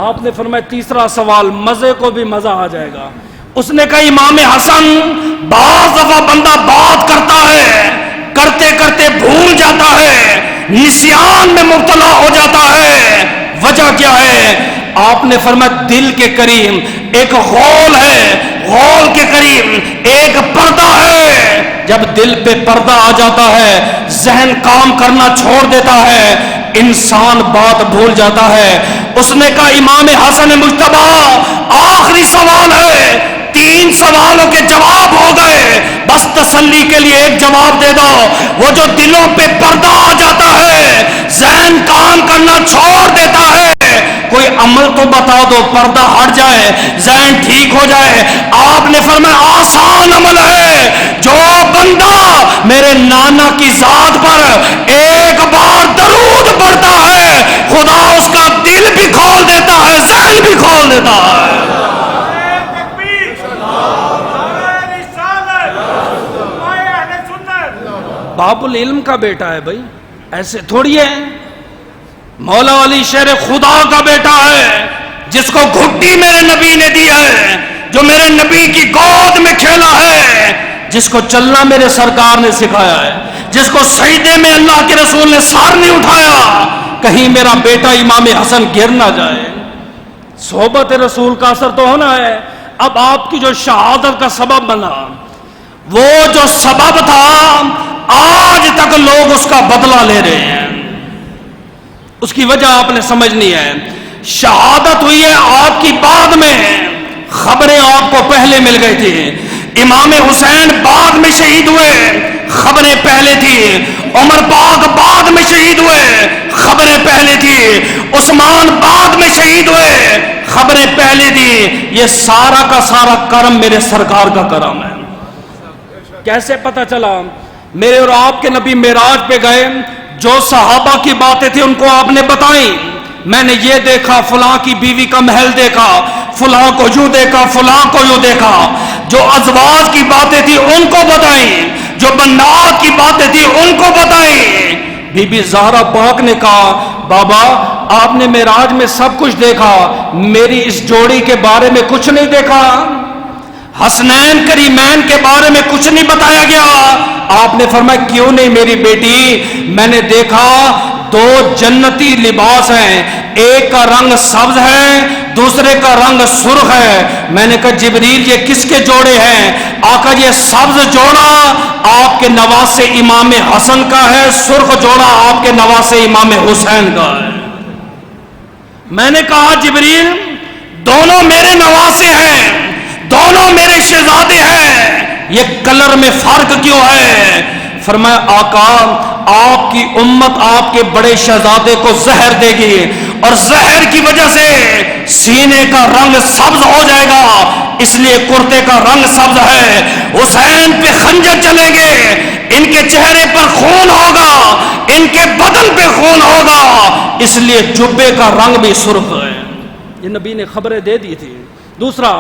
آپ نے فرمایا تیسرا سوال مزے کو بھی مزہ آ جائے گا۔ اس نے کہا امام حسن بعض دفعہ بندہ بات کرتا ہے، کرتے کرتے بھول جاتا میں مبتلا ہو جاتا ہے، وجہ کیا ہے؟ آپ نے فرمایا دل کے قریب ایک غول ہے، غول کے قریب ایک پردہ ہے، جب دل پہ پردہ آ جاتا ہے ذہن کام کرنا چھوڑ دیتا ہے، انسان بات بھول جاتا ہے۔ اس نے کہا امام حسن مجتبی آخری سوال ہے، 3 سوالوں کے جواب ہو گئے، بس تسلی کے لیے ایک جواب دے دو۔ وہ جو دلوں پہ پردہ آ جاتا ہے، ذہن کام کرنا چھوڑ دیتا ہے، کوئی عمل تو بتا دو پردہ ہٹ جائے، ذہن ٹھیک ہو جائے۔ آپ نے فرمایا آسان عمل ہے، جو بندہ میرے نانا کی ذات پر ایک بار درود پڑھتا ہے، خدا اس کا دل بھی کھول دیتا ہے، ذہن بھی کھول دیتا ہے۔ باب العلم کا بیٹا ہے بھائی، ایسے تھوڑی ہے۔ مولا علی شیر خدا کا بیٹا ہے، جس کو گھٹی میرے نبی نے دی ہے، جو میرے نبی کی گود میں کھیلا ہے، جس کو چلنا میرے سرکار نے سکھایا ہے، جس کو سجدے میں اللہ کے رسول نے سر نہیں اٹھایا۔ کہیں میرا بیٹا امام حسن گر نہ جائے۔ صحبت رسول کا اثر تو ہونا ہے۔ اب آپ کی جو شہادت کا سبب بنا، وہ جو سبب تھا آج تک لوگ اس کا بدلہ لے رہے ہیں، اس کی وجہ آپ نے سمجھنی ہے۔ شہادت ہوئی ہے آپ کی بعد میں، خبریں آپ کو پہلے مل گئی تھی۔ امام حسین بعد میں شہید ہوئے، خبریں پہلے تھی۔ عمر پاک بعد میں شہید ہوئے، خبریں پہلے تھی۔ عثمان بعد میں شہید ہوئے، خبریں پہلے تھی۔ یہ سارا کا سارا کرم میرے سرکار کا کرم ہے۔ کیسے پتہ چلا؟ میرے اور آپ کے نبی معراج پہ گئے، جو صحابہ کی باتیں تھی ان کو آپ نے بتائیں۔ میں نے یہ دیکھا، فلاں کی بیوی کا محل دیکھا، فلاں کو یوں دیکھا، فلاں کو یوں دیکھا۔ جو ازواج کی باتیں تھی ان کو بتائیں، جو بنات کی باتیں تھی ان کو بتائیں۔ بی بی زہرا پاک نے کہا بابا آپ نے معراج میں سب کچھ دیکھا، میری اس جوڑی کے بارے میں کچھ نہیں دیکھا، حسنین کریمین کے بارے میں کچھ نہیں بتایا گیا۔ آپ نے فرمایا کیوں نہیں میری بیٹی؟ میں نے دیکھا 2 جنتی لباس ہیں، ایک کا رنگ سبز ہے، دوسرے کا رنگ سرخ ہے۔ میں نے کہا جبریل یہ کس کے جوڑے ہیں؟ آقا یہ سبز جوڑا آپ کے نواسے امام حسن کا ہے، سرخ جوڑا آپ کے نواسے امام حسین کا ہے۔ میں نے کہا جبریل دونوں میرے نواسے ہیں، دونوں میرے شہزادے ہیں، یہ کلر میں فرق کیوں ہے؟ فرمایا آقا آپ کی امت آپ کے بڑے شہزادے کو زہر دے گی، اور زہر کی وجہ سے سینے کا رنگ سبز ہو جائے گا، اس لیے کرتے کا رنگ سبز ہے۔ حسین پہ خنجر چلیں گے، ان کے چہرے پر خون ہوگا، ان کے بدن پہ خون ہوگا، اس لیے جبے کا رنگ بھی سرخ ہے۔ یہ نبی نے خبریں دے دی تھی۔ دوسرا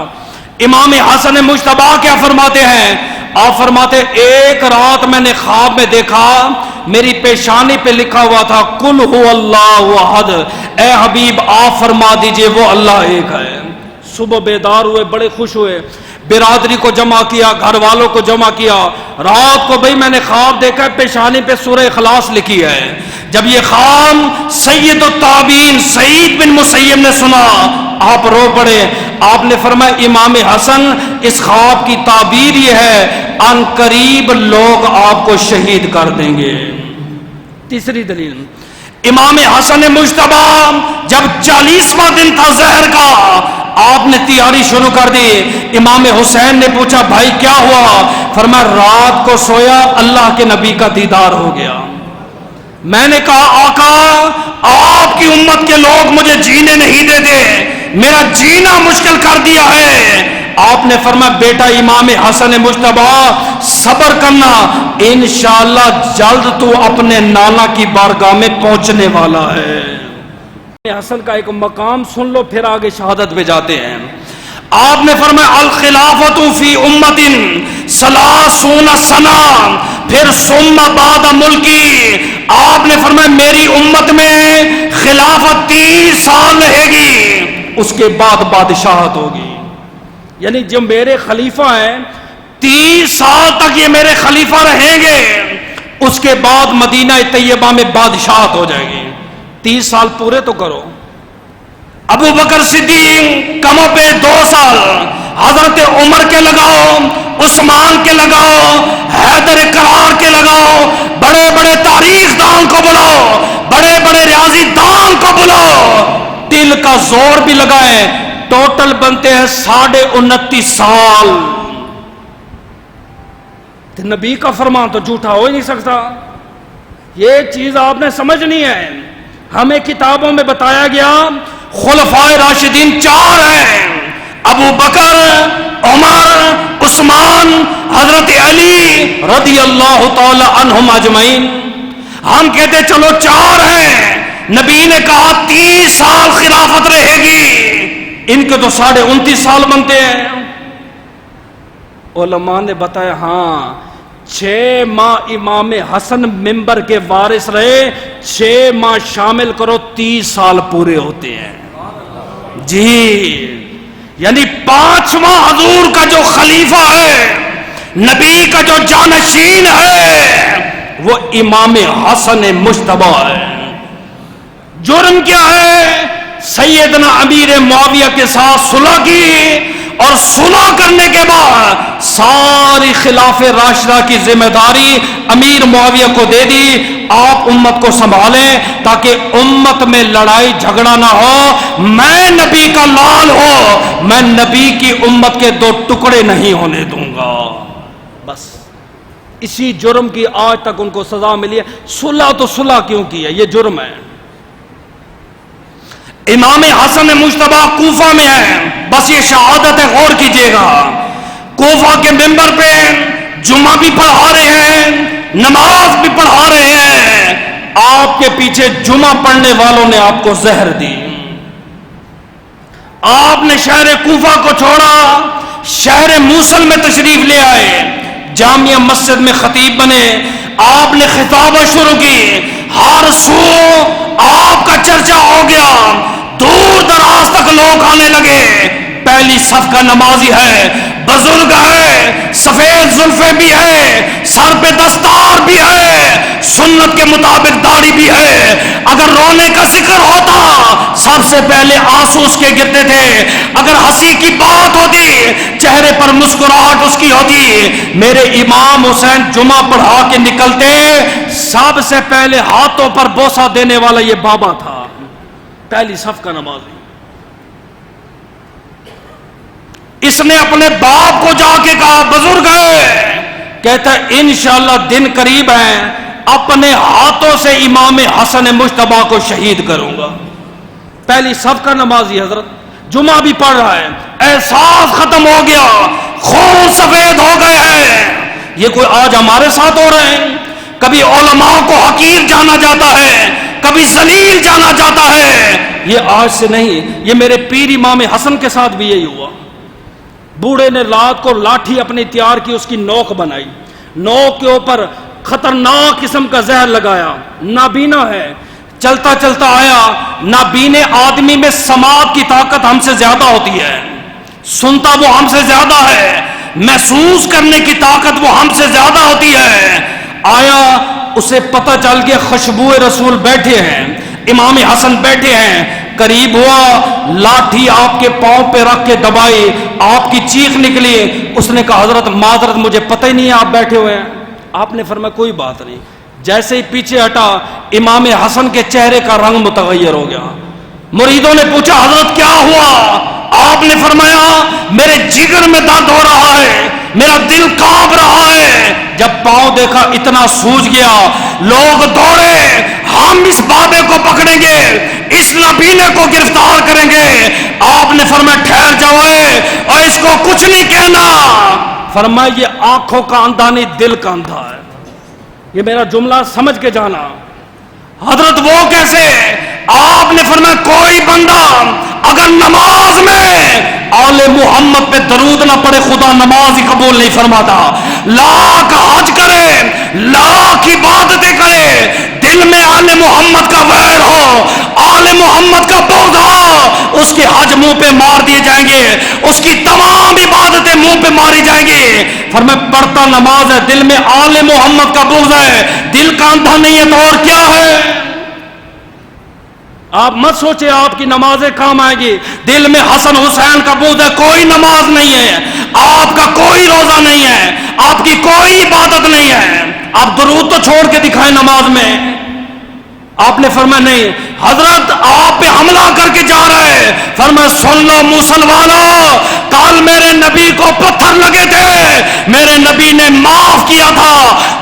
امام حسن مجتبی کیا فرماتے ہیں؟ آپ فرماتے ایک رات میں نے خواب میں دیکھا، میری پیشانی پہ لکھا ہوا تھا قل هو اللہ احد، اے حبیب آپ فرما دیجئے وہ اللہ ایک ہے۔ صبح بیدار ہوئے، بڑے خوش ہوئے، برادری کو جمع کیا، گھر والوں کو جمع کیا۔ رات کو بھئی میں نے خواب دیکھا، پیشانی پہ سورہ اخلاص لکھی ہے۔ جب یہ خواب سید التابعین سعید بن مسیب نے سنا، آپ رو پڑے۔ آپ نے فرمایا امام حسن اس خواب کی تعبیر یہ ہے ان قریب لوگ آپ کو شہید کر دیں گے۔ تیسری دلیل امام حسن مجتبی جب 40واں دن تھا زہر کا، آپ نے تیاری شروع کر دی۔ امام حسین نے پوچھا بھائی کیا ہوا؟ فرمایا رات کو سویا اللہ کے نبی کا دیدار ہو گیا۔ میں نے کہا آقا آپ کی امت کے لوگ مجھے جینے نہیں دیتے، میرا جینا مشکل کر دیا ہے۔ آپ نے فرمایا بیٹا امام حسن مجتبی صبر کرنا، انشاءاللہ جلد تو اپنے نانا کی بارگاہ میں پہنچنے والا ہے۔ حسن کا ایک مقام سن لو پھر آگے شہادت پہ جاتے ہیں۔ آپ نے فرمایا الخلافت فی امت 30 سنہ، پھر ثم بعد ملکی۔ آپ نے فرمایا میری امت میں خلافت 30 سال رہے گی، اس کے بعد بادشاہت ہوگی۔ یعنی جو میرے خلیفہ ہیں 30 سال تک یہ میرے خلیفہ رہیں گے، اس کے بعد مدینہ طیبہ میں بادشاہت ہو جائے گی۔ 30 سال پورے تو کرو. ابو بکر صدیق کم و بیش 2 سال، حضرت عمر کے لگاؤ، عثمان کے لگاؤ، حیدر کرار کے لگاؤ، بڑے بڑے تاریخ دان کو بلاؤ، بڑے بڑے ریاضی دان کو بلاؤ، دل کا زور بھی لگائیں، ٹوٹل بنتے ہیں 29.5 سال. تو نبی کا فرمان تو جھوٹا ہو ہی نہیں سکتا. یہ چیز آپ نے سمجھنی ہے. ہمیں کتابوں میں بتایا گیا خلفائے راشدین 4 ہیں، ابو بکر، عمر، عثمان، حضرت علی رضی اللہ تعالی عنہم اجمعین. ہم کہتے چلو 4 ہیں، نبی نے کہا 30 سال خلافت رہے گی، ان کے تو 29.5 سال بنتے ہیں. علماء نے بتایا ہاں 6 ماہ امام حسن ممبر کے وارث رہے، 6 ماہ شامل کرو 30 سال پورے ہوتے ہیں. جی یعنی 5واں حضور کا جو خلیفہ ہے، نبی کا جو جانشین ہے، وہ امام حسن مجتبی ہے. جرم کیا ہے؟ سیدنا امیر معاویہ کے ساتھ صلح کی، اور صلح کرنے کے بعد ساری خلاف راشدہ کی ذمہ داری امیر معاویہ کو دے دی. آپ امت کو سنبھالیں تاکہ امت میں لڑائی جھگڑا نہ ہو. میں نبی کا لال ہو، میں نبی کی امت کے 2 ٹکڑے نہیں ہونے دوں گا. بس اسی جرم کی آج تک ان کو سزا ملی ہے. صلح تو صلح کیوں کی ہے؟ یہ جرم ہے. امام حسن مجتبی کوفہ میں ہے، بس یہ شہادت ہے، غور کیجئے گا. کوفہ کے ممبر پہ جمعہ بھی پڑھا رہے ہیں، نماز بھی پڑھا رہے ہیں. آپ کے پیچھے جمعہ پڑھنے والوں نے آپ کو زہر دی. آپ نے شہر کوفہ کو چھوڑا، شہر موصل میں تشریف لے آئے، جامعہ مسجد میں خطیب بنے. آپ نے خطابہ شروع کی، ہر سو آپ کا چرچا ہو گیا، دور دراز تک لوگ آنے لگے. پہلی صف کا نمازی ہے، بزرگ ہے، سفید زلفیں بھی ہے، سر پہ دستار بھی ہے، سنت کے مطابق داڑھی بھی ہے. اگر رونے کا ذکر ہوتا سب سے پہلے آنسو اس کے گرتے تھے. اگر ہنسی کی بات ہوتی چہرے پر مسکراہٹ اس کی ہوتی. میرے امام حسین جمعہ پڑھا کے نکلتے، سب سے پہلے ہاتھوں پر بوسہ دینے والا یہ بابا تھا، پہلی صف کا نمازی. اس نے اپنے باپ کو جا کے کہا، بزرگ ہے، کہتا ہے انشاءاللہ دن قریب ہے، اپنے ہاتھوں سے امام حسن مجتبی کو شہید کروں گا. پہلی صف کا نمازی حضرت جمعہ بھی پڑھ رہا ہے. احساس ختم ہو گیا، خون سفید ہو گئے ہیں. یہ کوئی آج ہمارے ساتھ ہو رہے ہیں؟ کبھی علماء کو حقیر جانا جاتا ہے، کبھی ذلیل جانا جاتا ہے. یہ آج سے نہیں، یہ میرے پیر امام حسن کے ساتھ بھی یہی ہوا. بوڑھے نے رات کو لاٹھی اپنی تیار کی، اس کی نوک بنائی، نوک کے اوپر خطرناک قسم کا زہر لگایا. نابینا ہے، چلتا چلتا آیا. نابینے آدمی میں سماعت کی طاقت ہم سے زیادہ ہوتی ہے، سنتا وہ ہم سے زیادہ ہے، محسوس کرنے کی طاقت وہ ہم سے زیادہ ہوتی ہے. آیا، اسے پتہ چل گیا خوشبو رسول بیٹھے ہیں، امام حسن بیٹھے ہیں. قریب ہوا، لاٹھی آپ کے پاؤں پہ رکھ کے دبائی، آپ کی چیخ نکلی. اس نے کہا حضرت معذرت، مجھے پتہ ہی نہیں ہے آپ بیٹھے ہوئے ہیں. آپ نے فرمایا کوئی بات نہیں. جیسے ہی پیچھے ہٹا، امام حسن کے چہرے کا رنگ متغیر ہو گیا. مریدوں نے پوچھا حضرت کیا ہوا؟ آپ نے فرمایا میرے جگر میں درد ہو رہا ہے، میرا دل کانپ رہا ہے. جب پاؤں دیکھا اتنا سوج گیا، لوگ دوڑے، ہم اس بابے کو پکڑیں گے، اس نابینے کو گرفتار کریں گے. آپ نے فرمایا ٹھہر جاؤ اور اس کو کچھ نہیں کہنا. فرمایا یہ آنکھوں کا اندھا نہیں، دل کا اندھا ہے. یہ میرا جملہ سمجھ کے جانا. حضرت وہ کیسے؟ آپ نے فرمایا کوئی بندہ اگر نماز میں آل محمد پہ درود نہ پڑے خدا نماز ہی قبول نہیں فرماتا. لاکھ حج کرے، لاکھ عبادتیں کرے، دل میں آل محمد کا ویر ہو، آل محمد کا بغض ہو، اس کے حج منہ پہ مار دیے جائیں گے، اس کی تمام عبادتیں منہ پہ ماری جائیں گی. فرمایا پڑھتا نماز ہے، دل میں آل محمد کا بغض ہے، دل کا اندھا نہیں ہے تو اور کیا ہے؟ آپ مت سوچے آپ کی نمازیں کام آئیں گی، دل میں حسن حسین کا بوجھ ہے، کوئی نماز نہیں ہے، آپ کا کوئی روزہ نہیں ہے، آپ کی کوئی عبادت نہیں ہے، آپ درود تو چھوڑ کے دکھائیں نماز میں۔ آپ نے فرمایا نہیں، حضرت آپ پہ حملہ کر کے جا رہے ہیں، فرمایا سن لو مسلمانوں، کل میرے نبی کو پتھر لگے تھے، میرے نبی نے معاف کیا تھا،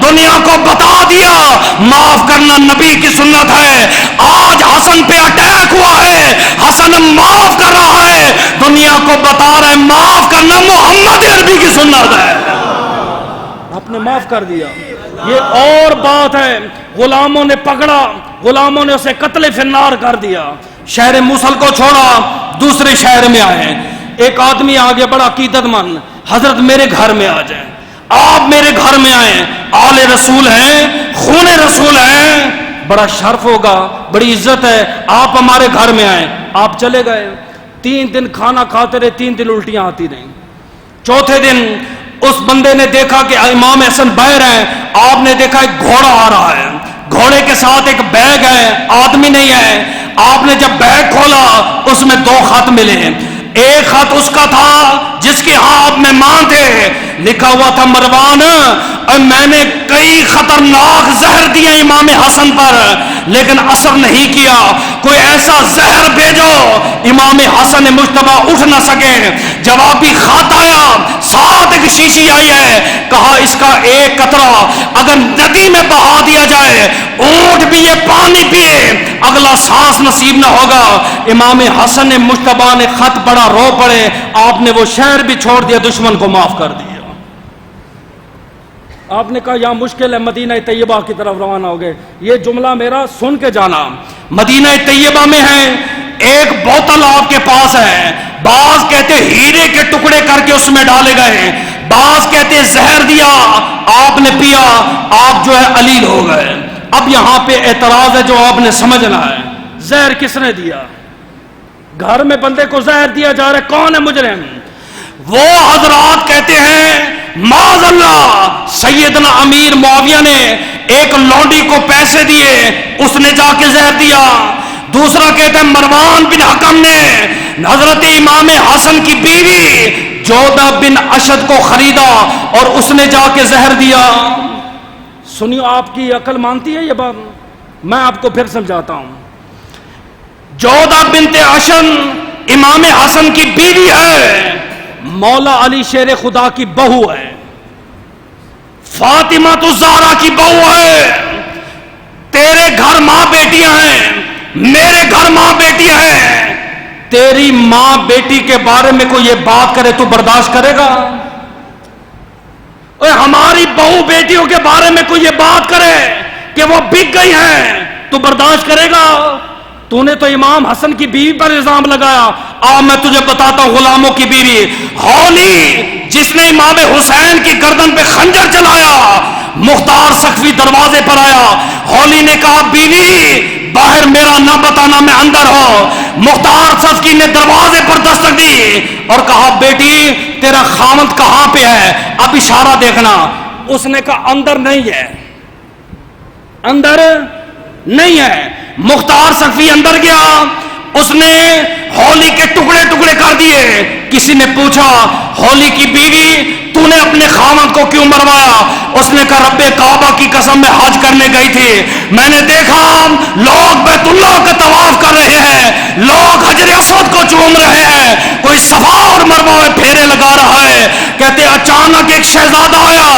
دنیا کو بتا دیا معاف کرنا نبی کی سنت ہے۔ آج حسن پہ اٹیک ہوا ہے، حسن معاف کر رہا ہے، دنیا کو بتا رہے معاف کرنا محمد عربی کی سنت ہے۔ آپ نے معاف کر دیا، یہ اور بات ہے۔ غلاموں نے پکڑا، غلاموں نے اسے قتل فی النار کر دیا، شہر موصل کو چھوڑا، دوسرے شہر میں آئے، ایک آدمی آگے بڑا عقیدت مند، حضرت میرے گھر میں آ جائیں، آپ میرے گھر میں آئیں، آل رسول ہیں، خون رسول ہیں، بڑا شرف ہوگا، بڑی عزت ہے، آپ ہمارے گھر میں آئیں۔ آپ چلے گئے، 3 دن کھانا کھاتے رہے، 3 دن الٹیاں آتی رہیں۔ چوتھے دن اس بندے نے دیکھا کہ امام حسن بہر ہیں، آپ نے دیکھا ایک گھوڑا آ رہا ہے، گھوڑے کے ساتھ ایک بیگ ہے، آدمی نہیں ہے۔ آپ نے جب بیگ کھولا اس میں 2 خط ملے، ایک خط اس کا تھا جس کے ہاں آپ مہمان تھے، لکھا ہوا تھا مروان، اور میں نے کئی خطرناک زہر دیا امام حسن پر لیکن اثر نہیں کیا، کوئی ایسا زہر بھیجو امام حسن مجتبی اٹھ نہ سکے۔ جوابی خط آیا، ساتھ ایک شیشی آئی ہے، کہا اس کا ایک قطرہ اگر ندی میں بہا دیا جائے، اونٹ بھی یہ پانی پیے، اگلا سانس نصیب نہ ہوگا۔ امام حسن مجتبی نے خط پڑھا، رو پڑے، آپ نے وہ شہر بھی چھوڑ دیا، دشمن کو معاف کر دیا۔ آپ نے کہا یہاں مشکل ہے، مدینہ طیبہ کی طرف روانہ ہو گئے۔ یہ جملہ میرا سن کے جانا، مدینہ طیبہ میں ہے، ایک بوتل آپ کے پاس ہے، بعض کہتے ہیرے کے ٹکڑے کر کے اس میں ڈالے گئے، بعض کہتے زہر دیا، آپ نے پیا، آپ جو ہے علیل ہو گئے۔ اب یہاں پہ اعتراض ہے جو آپ نے سمجھنا ہے، زہر کس نے دیا؟ گھر میں بندے کو زہر دیا جا رہا ہے، کون ہے مجرم؟ وہ حضرات کہتے ہیں معاذ اللہ سیدنا امیر معاویہ نے ایک لونڈی کو پیسے دیے، اس نے جا کے زہر دیا۔ دوسرا کہتے ہیں مروان بن حکم نے حضرت امام حسن کی بیوی جودہ بن اشد کو خریدا اور اس نے جا کے زہر دیا۔ سنیو، آپ کی عقل مانتی ہے یہ بات؟ میں آپ کو پھر سمجھاتا ہوں۔ جودہ بنت اشد امام حسن کی بیوی ہے، مولا علی شیر خدا کی بہو ہے، فاطمہ الزہرا کی بہو ہے۔ تیرے گھر ماں بیٹیاں ہیں، میرے گھر ماں بیٹیاں ہیں، تیری ماں بیٹی کے بارے میں کوئی یہ بات کرے تو برداشت کرے گا؟ ہماری بہو بیٹیوں کے بارے میں کوئی یہ بات کرے کہ وہ بک گئی ہیں تو برداشت کرے گا؟ تو نے تو امام حسن کی بیوی پر الزام لگایا۔ میں تجھے بتاتا ہوں، غلاموں کی بیوی ہولی جس نے امام حسین کی گردن پہ خنجر چلایا، مختار سقفی دروازے پر آیا، ہولی نے کہا بیوی باہر میرا نہ بتانا، میں اندر ہو۔ مختار سقفی نے دروازے پر دستک دی اور کہا بیٹی تیرا خاوند کہاں پہ ہے؟ اب اشارہ دیکھنا۔ اس نے کہا اندر نہیں ہے، اندر نہیں ہے۔ مختار سقفی اندر گیا، اس نے ہولی کے ٹکڑے ٹکڑے کر دیے۔ کسی نے پوچھا ہولی کی بیوی تو نے اپنے خاوند کو کیوں مروایا؟ اس نے کہا رب کعبہ کی قسم میں حج کرنے گئی تھی، میں نے دیکھا لوگ بیت اللہ کا طواف کر رہے ہیں، لوگ حجر اسود کو چوم رہے ہیں، کوئی صفا اور مروہ میں پھیرے لگا رہا ہے۔ کہتے اچانک ایک شہزادہ آیا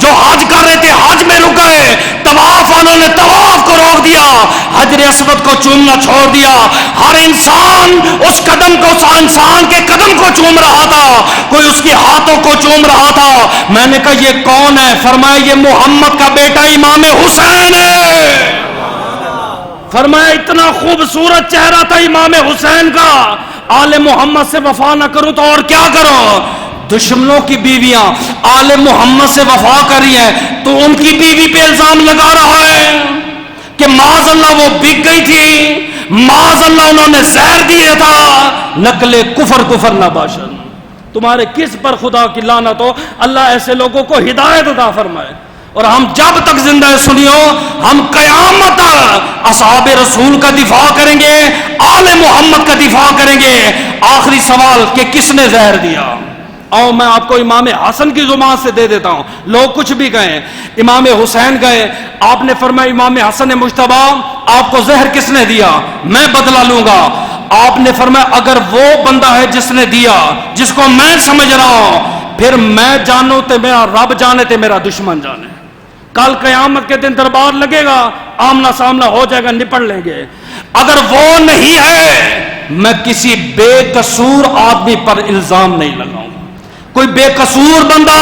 جو حج کر رہے تھے، حج میں رک گئے، طواف والوں نے طواف کو روک دیا، حجر اسود کو چومنا چھوڑ دیا۔ ہر انسان اس قدم کو، اس انسان کے قدم کو چوم رہا تھا، کوئی اس کے ہاتھوں کو چوم رہا تھا۔ میں نے کہا یہ کون ہے؟ فرمایا یہ محمد کا بیٹا امام حسین ہے۔ فرمایا اتنا خوبصورت چہرہ تھا امام حسین کا، آل محمد سے وفا نہ کروں تو اور کیا کرو؟ دشمنوں کی بیویاں آل محمد سے وفا کری ہیں تو ان کی بیوی پہ الزام لگا رہا ہے کہ معاذ اللہ وہ بک گئی تھی، معاذ اللہ انہوں نے زہر دیا تھا۔ نقل کفر کفر نہ باشد، تمہارے کس پر خدا کی لعنت ہو، اللہ ایسے لوگوں کو ہدایت عطا فرمائے۔ اور ہم جب تک زندہ ہے سنیو، ہم قیامت اصحاب رسول کا دفاع کریں گے، آل محمد کا دفاع کریں گے۔ آخری سوال کہ کس نے زہر دیا؟ آؤ میں آپ کو امام حسن کی زبان سے دے دیتا ہوں، لوگ کچھ بھی کہیں۔ امام حسین گئے، آپ نے فرمایا امام حسن مجتبیٰ آپ کو زہر کس نے دیا؟ میں بدلہ لوں گا۔ آپ نے فرمایا اگر وہ بندہ ہے جس نے دیا، جس کو میں سمجھ رہا ہوں، پھر میں جانوں تے میرا رب جانے تے میرا دشمن جانے۔ کل قیامت کے دن دربار لگے گا، آمنا سامنا ہو جائے گا، نپٹ لیں گے۔ اگر وہ نہیں ہے، میں کسی بے قصور آدمی پر الزام نہیں لگاؤں۔ کوئی بے قصور بندہ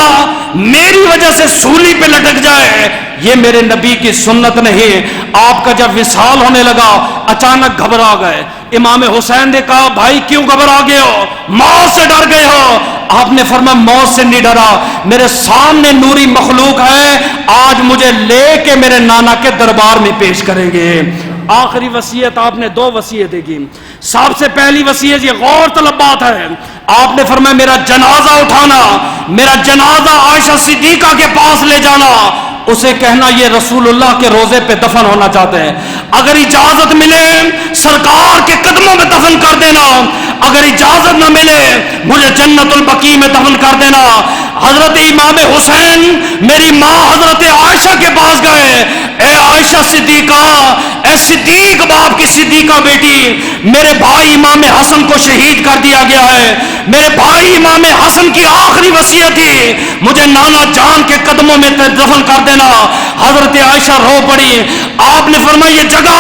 میری وجہ سے سولی پہ لٹک جائے، یہ میرے نبی کی سنت نہیں۔ آپ کا جب وصال ہونے لگا اچانک گھبرا گئے۔ امام حسین نے کہا بھائی کیوں گھبرا گئے ہو؟ موت سے ڈر گئے ہو؟ آپ نے فرمایا موت سے نہیں ڈرا، میرے سامنے نوری مخلوق ہے، آج مجھے لے کے میرے نانا کے دربار میں پیش کریں گے۔ آخری وصیت آپ نے 2 وصیتیں کی۔ سب سے پہلی وصیت یہ غور طلب بات ہے، آپ نے فرمایا میرا جنازہ اٹھانا، میرا جنازہ عائشہ صدیقہ کے پاس لے جانا، اسے کہنا یہ رسول اللہ کے روزے پہ دفن ہونا چاہتے ہیں، اگر اجازت ملے سرکار کے قدموں میں دفن کر دینا، اگر اجازت نہ ملے مجھے جنت البقیع میں دفن کر دینا۔ حضرت امام حسین میری ماں حضرت عائشہ کے پاس گئے، اے عائشہ صدیقہ، اے صدیق باپ کی صدیقہ بیٹی، میرے بھائی امام حسن کو شہید کر دیا گیا ہے، میرے بھائی امام حسن کی آخری وصیت تھی مجھے نانا جان کے قدموں میں دفن کر دینا۔ حضرت عائشہ رو پڑی۔ آپ نے فرمایا یہ جگہ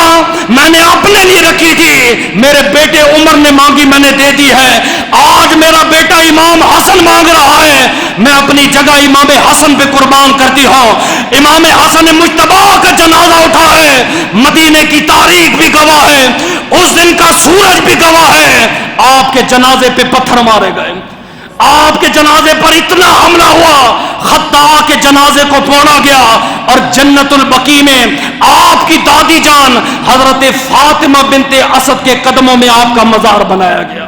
میں نے اپنے لیے رکھی تھی، میرے بیٹے عمر نے مانگی میں نے دے دی ہے، آج میرا بیٹا امام حسن مانگ رہا ہے، میں اپنی جگہ امام حسن پہ قربان کرتی ہوں۔ امام حسن مجتبیٰ کا جنازہ اٹھا ہے، مدینے کی تاریخ بھی گواہ ہے، اس دن کا سورج بھی گواہ ہے، آپ کے جنازے پہ پتھر مارے گئے، آپ کے جنازے پر اتنا حملہ ہوا، خطا کے جنازے کو پھوڑا گیا، اور جنت البقیع میں آپ کی دادی جان حضرت فاطمہ بنت اسد کے قدموں میں آپ کا مزار بنایا گیا۔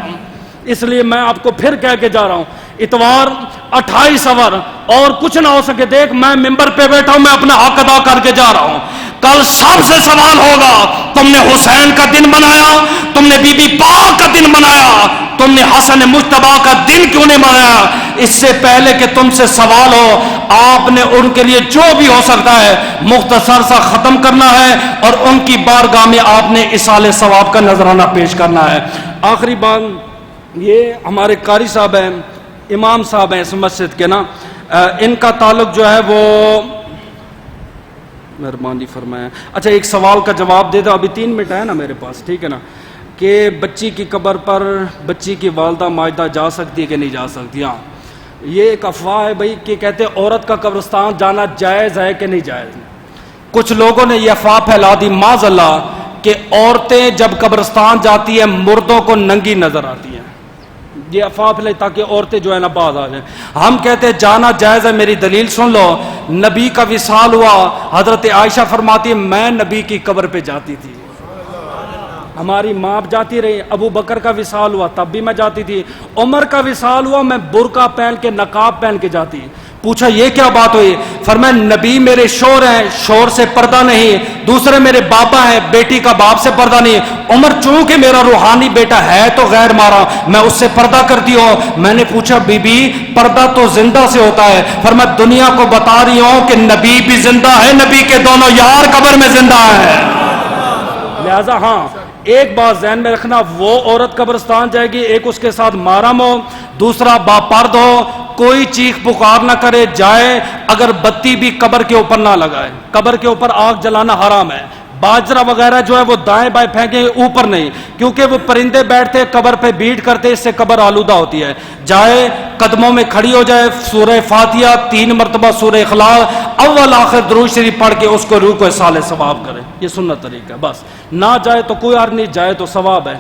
اس لیے میں آپ کو پھر کہہ کے جا رہا ہوں، اتوار 28 سور اور کچھ نہ ہو سکے، دیکھ میں ممبر پہ بیٹھا ہوں، میں اپنا حق ادا کر کے جا رہا ہوں۔ کل سب سے سوال ہوگا، تم نے حسین کا دن بنایا، تم نے بی بی پاک کا دن بنایا، تم نے حسن مجتبیٰ کا دن کیوں نہیں بنایا؟ اس سے پہلے کہ تم سے سوال ہو، آپ نے ان کے لیے جو بھی ہو سکتا ہے مختصر سا ختم کرنا ہے، اور ان کی بارگاہ میں آپ نے اصال ثواب کا نذرانہ پیش کرنا ہے۔ آخری بات یہ، ہمارے قاری صاحب ہیں، امام صاحب ہیں اس مسجد کے نا، ان کا تعلق جو ہے وہ، مہربانی فرمائیں، اچھا ایک سوال کا جواب دے دو، ابھی 3 منٹ ہے نا میرے پاس، ٹھیک ہے نا، کہ بچی کی قبر پر بچی کی والدہ ماجدہ جا سکتی ہے کہ نہیں جا سکتی؟ ہاں، یہ ایک افواہ ہے بھائی کہ کہتے ہیں عورت کا قبرستان جانا جائز ہے کہ نہیں جائز۔ کچھ لوگوں نے یہ افواہ پھیلا دی معاذ اللہ کہ عورتیں جب قبرستان جاتی ہیں مردوں کو ننگی نظر آتی ہیں، یہ افواہ پھیلائی تاکہ عورتیں جو ہے نا باز آ جائیں۔ ہم کہتے ہیں جانا جائز ہے، میری دلیل سن لو، نبی کا وصال ہوا، حضرت عائشہ فرماتی ہے میں نبی کی قبر پہ جاتی تھی، ہماری ماں جاتی رہی، ابو بکر کا وصال ہوا تب بھی میں جاتی تھی، عمر کا وصال ہوا میں برقع پہن کے نقاب پہن کے جاتی۔ پوچھا یہ کیا بات ہوئی؟ فرمایا نبی میرے شور ہیں، شور سے پردہ نہیں، دوسرے میرے بابا ہیں، بیٹی کا باپ سے پردہ نہیں، عمر چونکہ میرا روحانی بیٹا ہے تو غیر مارا، میں اس سے پردہ کرتی ہوں۔ میں نے پوچھا بی بی پردہ تو زندہ سے ہوتا ہے؟ فرمایا دنیا کو بتا رہی ہوں کہ نبی بھی زندہ ہے، نبی کے دونوں یار قبر میں زندہ ہیں۔ لہذا ہاں ایک بات ذہن میں رکھنا، وہ عورت قبرستان جائے گی، ایک اس کے ساتھ محرم ہو، دوسرا باپرد ہو، کوئی چیخ پکار نہ کرے، جائے، اگر بتی بھی قبر کے اوپر نہ لگائے، قبر کے اوپر آگ جلانا حرام ہے، باجرہ وغیرہ جو ہے وہ دائیں بائیں پھینکیں، اوپر نہیں، کیونکہ وہ پرندے بیٹھتے قبر پہ بیٹ کرتے، اس سے قبر آلودہ ہوتی ہے۔ جائے قدموں میں کھڑی ہو جائے، سورہ فاتحہ 3 مرتبہ، سورہ اخلاص اول آخر درود شریف پڑھ کے اس کو روح کو اصال ثواب کرے، یہ سنت طریقہ ہے۔ بس نہ جائے تو کوئی حرج نہیں، جائے تو ثواب ہے۔